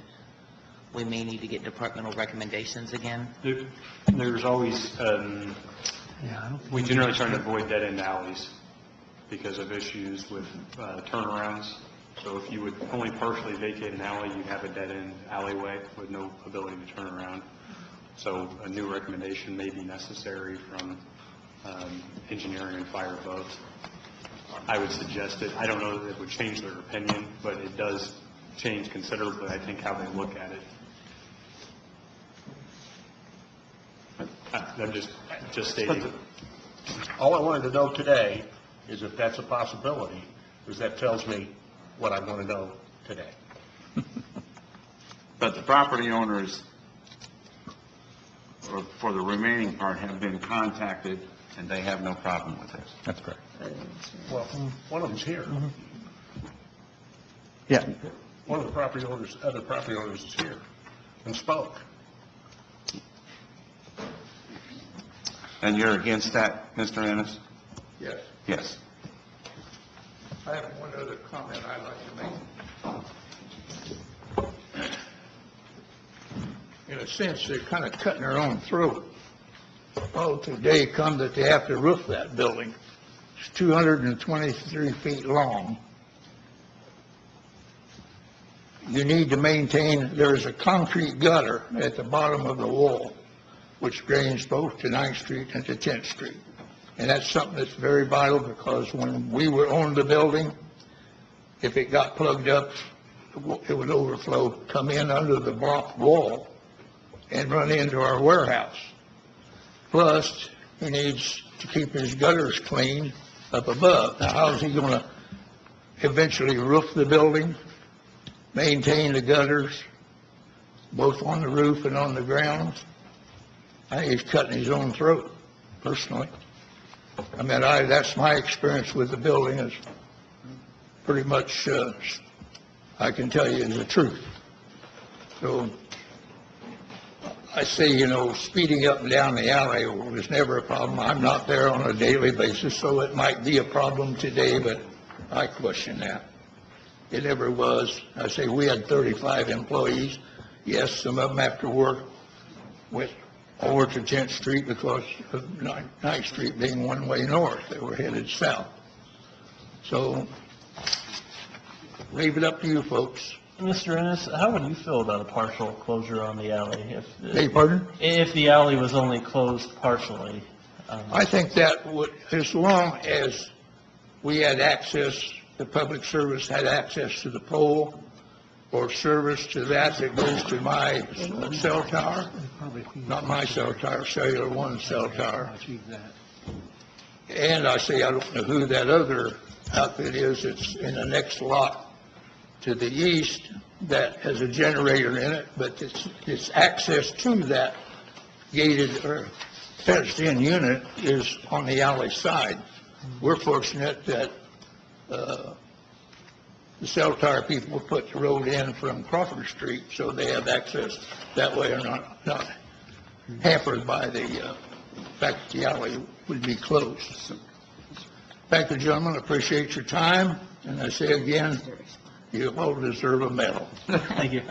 we may need to get departmental recommendations again. There's always, we generally try to avoid dead-end alleys because of issues with turnarounds. So if you would only partially vacate an alley, you'd have a dead-end alleyway with no ability to turn around. So a new recommendation may be necessary from engineering and fire both. I would suggest it. I don't know that it would change their opinion, but it does change considerably, I think, how they look at it. I'm just stating. All I wanted to know today is if that's a possibility, because that tells me what I want to know today. But the property owners, or for the remaining part, have been contacted, and they have no problem with this. That's correct. Well, one of them's here. Yeah. One of the other property owners is here and spoke. And you're against that, Mr. Ennis? Yes. Yes. I have one other comment I'd like to make. In a sense, they're kind of cutting their own throat. Oh, today come that they have to roof that building. It's 223 feet long. You need to maintain, there's a concrete gutter at the bottom of the wall, which drains both to 9th Street and to 10th Street. And that's something that's very vital, because when we owned the building, if it got plugged up, it would overflow, come in under the block wall and run into our warehouse. Plus, he needs to keep his gutters clean up above. Now, how is he going to eventually roof the building, maintain the gutters, both on the roof and on the ground? I think he's cutting his own throat, personally. I mean, that's my experience with the building, is pretty much, I can tell you, is the truth. So I say, speeding up and down the alley was never a problem. I'm not there on a daily basis, so it might be a problem today, but I question that. It never was. I say we had 35 employees. Yes, some of them after work went over to 10th Street because of 9th Street being one way north. They were headed south. So leave it up to you folks. Mr. Ennis, how would you feel about a partial closure on the alley? Pardon? If the alley was only closed partially? I think that would, as long as we had access, the public service had access to the pole, or service to that goes to my cell tower, not my cell tower, Cellular One cell tower. And I say, I don't know who that other outfit is. It's in the next lot to the east that has a generator in it, but its access to that gated or fenced-in unit is on the alley side. We're fortunate that the cell tower people put the road in from Crawford Street, so they have access that way, and not hampered by the fact that the alley would be closed. Thank you, gentlemen. Appreciate your time. And I say again, you all deserve a medal. Thank you.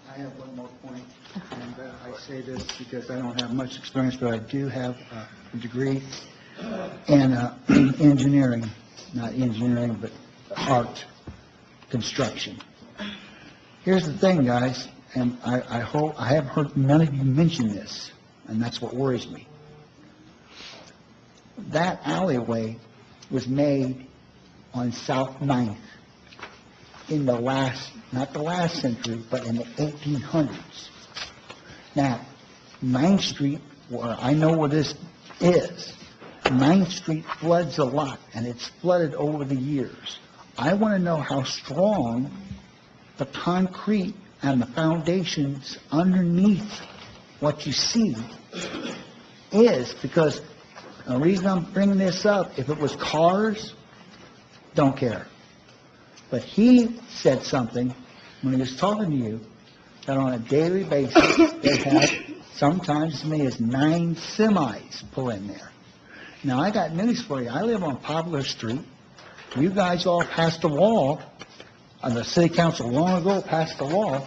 I have one more point, and I say this because I don't have much experience, but I do have a degree in engineering. not engineering, but art, construction. Here's the thing, guys, and I have heard none of you mention this, and that's what worries me. That alleyway was made on South 9th in the last, not the last century, but in the 1800s. Now, 9th Street, where I know where this is, 9th Street floods a lot, and it's flooded over the years. I want to know how strong the concrete and the foundations underneath what you see is, because the reason I'm bringing this up, if it was cars, don't care. But he said something when he was talking to you, that on a daily basis, they have sometimes as many as 9 semis pull in there. Now, I got news for you. I live on Poplar Street. You guys all passed a law, and the city council long ago passed a law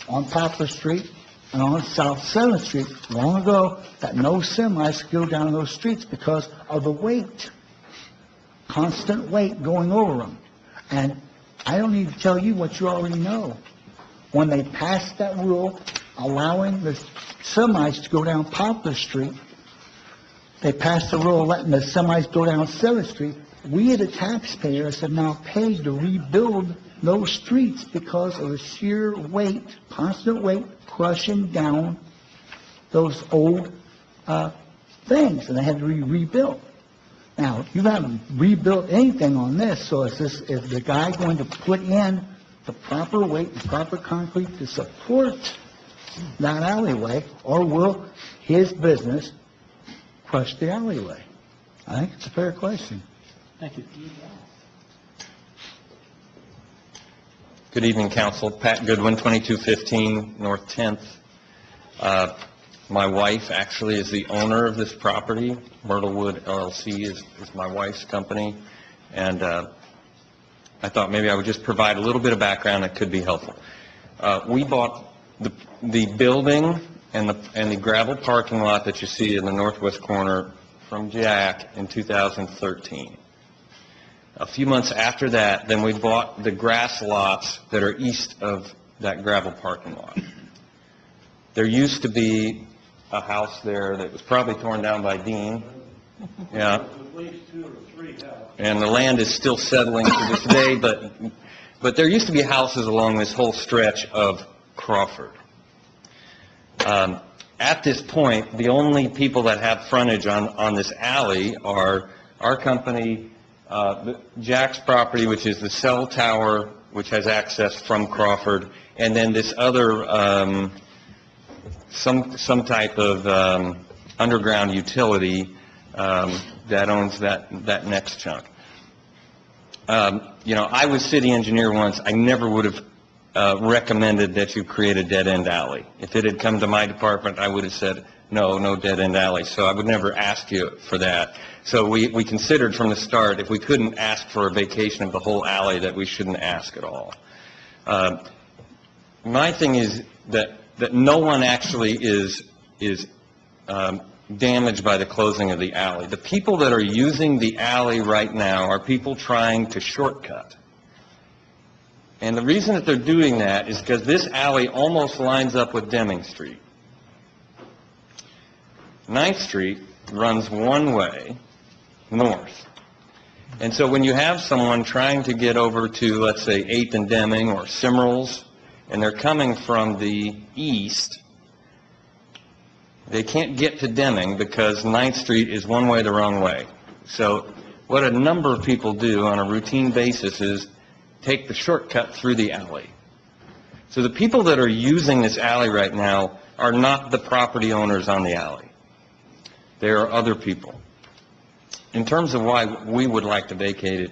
on Poplar Street and on South 7th Street long ago that no semis could go down those streets because of the weight, constant weight going over them. And I don't need to tell you what you already know. When they passed that rule allowing the semis to go down Poplar Street, they passed the rule letting the semis go down 7th Street. We, the taxpayers, have now paid to rebuild those streets because of the sheer weight, constant weight, crushing down those old things, and they had to be rebuilt. Now, you haven't rebuilt anything on this, so is the guy going to put in the proper weight, the proper concrete to support that alleyway, or will his business crush the alleyway? I think it's a fair question. Thank you. Good evening, Council. Pat Goodwin, 2215 North 10th. My wife actually is the owner of this property. Myrtlewood LLC is my wife's company. And I thought maybe I would just provide a little bit of background that could be helpful. We bought the building and the gravel parking lot that you see in the northwest corner from Jack in 2013. A few months after that, then we bought the grass lots that are east of that gravel parking lot. There used to be a house there that was probably torn down by Dean. Yeah. At least 2 or 3 houses. And the land is still settling to this day, but there used to be houses along this whole stretch of Crawford. At this point, the only people that have frontage on this alley are our company, Jack's property, which is the cell tower, which has access from Crawford, and then this other, some type of underground utility that owns that next chunk. I was city engineer once. I never would have recommended that you create a dead-end alley. If it had come to my department, I would have said, no dead-end alley. So I would never ask you for that. So we considered from the start, if we couldn't ask for a vacation of the whole alley, that we shouldn't ask at all. My thing is that no one actually is damaged by the closing of the alley. The people that are using the alley right now are people trying to shortcut. And the reason that they're doing that is because this alley almost lines up with Deming Street. 9th Street runs one way, north. And so when you have someone trying to get over to, let's say, 8th and Deming or Simrals, and they're coming from the east, they can't get to Deming because 9th Street is one way the wrong way. So what a number of people do on a routine basis is take the shortcut through the alley. So the people that are using this alley right now are not the property owners on the alley. There are other people. In terms of why we would like to vacate it,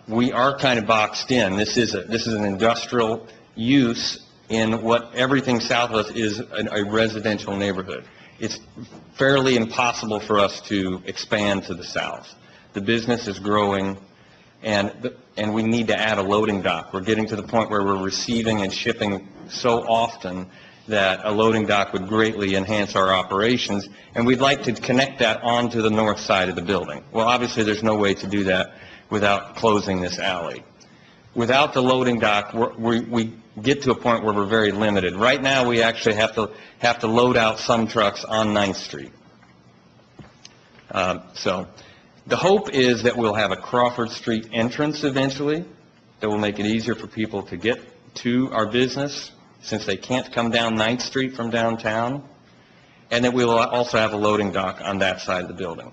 we are kind of boxed in. This is an industrial use in what everything south of us is a residential neighborhood. It's fairly impossible for us to expand to the south. The business is growing, and we need to add a loading dock. We're getting to the point where we're receiving and shipping so often that a loading dock would greatly enhance our operations, and we'd like to connect that onto the north side of the building. Well, obviously, there's no way to do that without closing this alley. Without the loading dock, we get to a point where we're very limited. Right now, we actually have to load out some trucks on 9th Street. So the hope is that we'll have a Crawford Street entrance eventually that will make it easier for people to get to our business since they can't come down 9th Street from downtown, and that we'll also have a loading dock on that side of the building.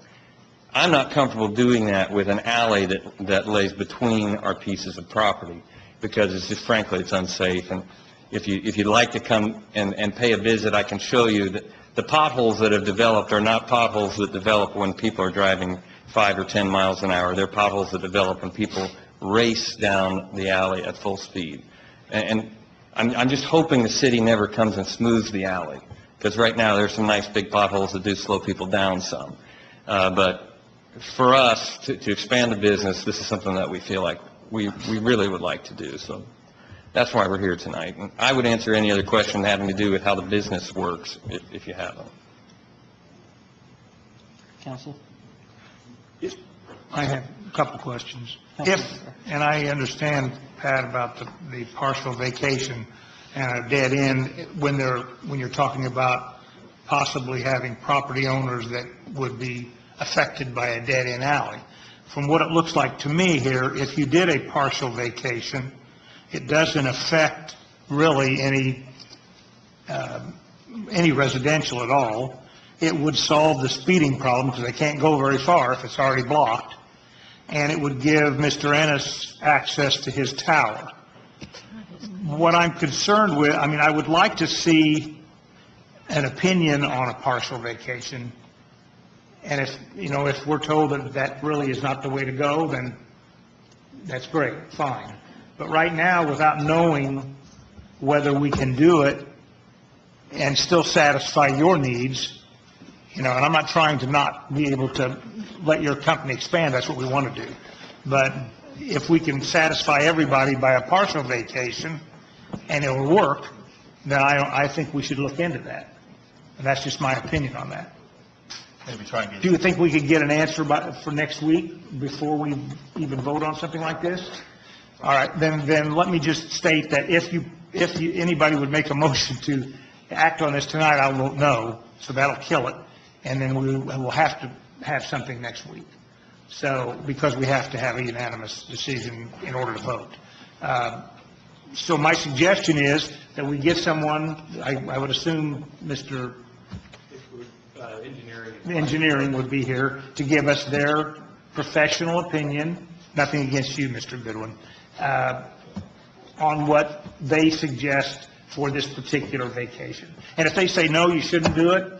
I'm not comfortable doing that with an alley that lays between our pieces of property, because it's just, frankly, it's unsafe. And if you'd like to come and pay a visit, I can show you that the potholes that have developed are not potholes that develop when people are driving 5 or 10 miles an hour. They're potholes that develop when people race down the alley at full speed. And I'm just hoping the city never comes and smooths the alley, because right now there's some nice big potholes that do slow people down some. But for us to expand the business, this is something that we feel like we really would like to do. So that's why we're here tonight. And I would answer any other question having to do with how the business works if you have them. Counsel? I have a couple questions. And I understand, Pat, about the partial vacation and a dead end when you're talking about possibly having property owners that would be affected by a dead end alley. From what it looks like to me here, if you did a partial vacation, it doesn't affect really any residential at all. It would solve the speeding problem because they can't go very far if it's already blocked. And it would give Mr. Ennis access to his tower. What I'm concerned with, I would like to see an opinion on a partial vacation. And if we're told that that really is not the way to go, then that's great, fine. But right now, without knowing whether we can do it and still satisfy your needs, and I'm not trying to not be able to let your company expand, that's what we want to do. But if we can satisfy everybody by a partial vacation and it will work, then I think we should look into that. And that's just my opinion on that. Maybe try and get... Do you think we could get an answer for next week before we even vote on something like this? All right, then let me just state that if anybody would make a motion to act on this tonight, I won't know, so that'll kill it. And then we'll have to have something next week. So, because we have to have a unanimous decision in order to vote. So my suggestion is that we get someone, I would assume Mr. Engineering would be here to give us their professional opinion, nothing against you, Mr. Goodwin, on what they suggest for this particular vacation. And if they say, no, you shouldn't do it,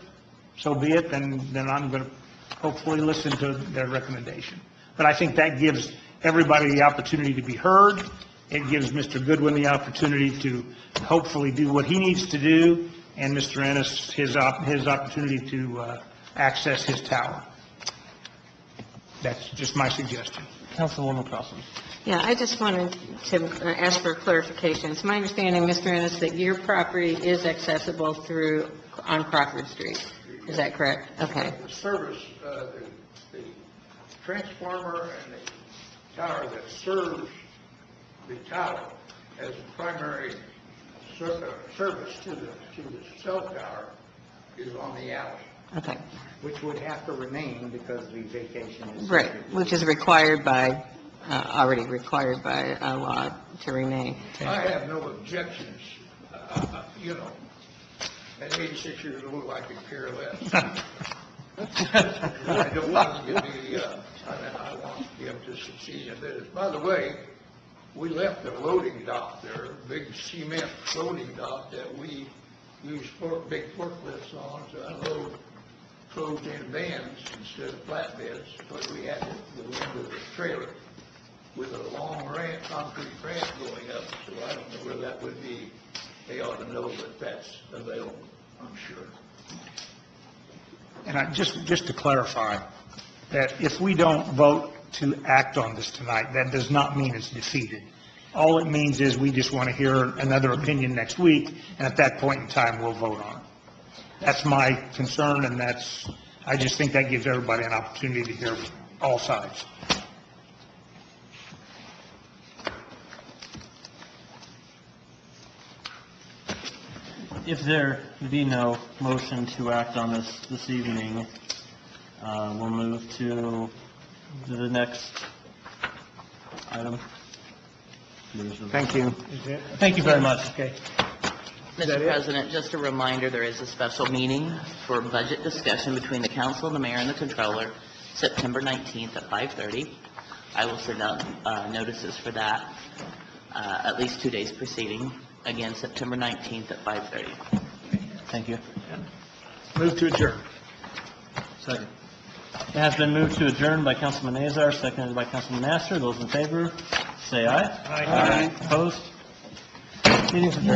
so be it, then I'm going to hopefully listen to their recommendation. But I think that gives everybody the opportunity to be heard. It gives Mr. Goodwin the opportunity to hopefully do what he needs to do, and Mr. Ennis his opportunity to access his tower. That's just my suggestion. Councilwoman Crossen. Yeah, I just wanted to ask for clarification. It's my understanding, Mr. Ennis, that your property is accessible on Crawford Street. Is that correct? Okay. The service, the transformer and the tower that serves the tower as a primary service to the cell tower is on the alley. Okay. Which would have to remain because the vacation is... Right, which is already required by law to remain. I have no objections. At 86 years old, I could care less. I don't want to I want him to succeed in this. By the way, we left a loading dock there, a big cement loading dock that we use big forklifts on to unload closed-in vans instead of flatbeds, but we had to go into the trailer with a long concrete ramp going up, so I don't know where that would be. They ought to know that that's available, I'm sure. And just to clarify, that if we don't vote to act on this tonight, that does not mean it's defeated. All it means is we just want to hear another opinion next week, and at that point in time, we'll vote on it. That's my concern, and I just think that gives everybody an opportunity to hear all sides. If there be no motion to act on this evening, we'll move to the next item. Thank you. Thank you very much. Okay. Mr. President, just a reminder, there is a special meeting for budget discussion between the council, the mayor, and the controller, September 19th at 5:30. I will send out notices for that at least 2 days preceding. Again, September 19th at 5:30. Thank you. Move to adjourn. Second. It has been moved to adjourn by Councilman Azar, seconded by Councilman Nasser. Those in favor, say aye. Aye. Opposed? Meeting's adjourned.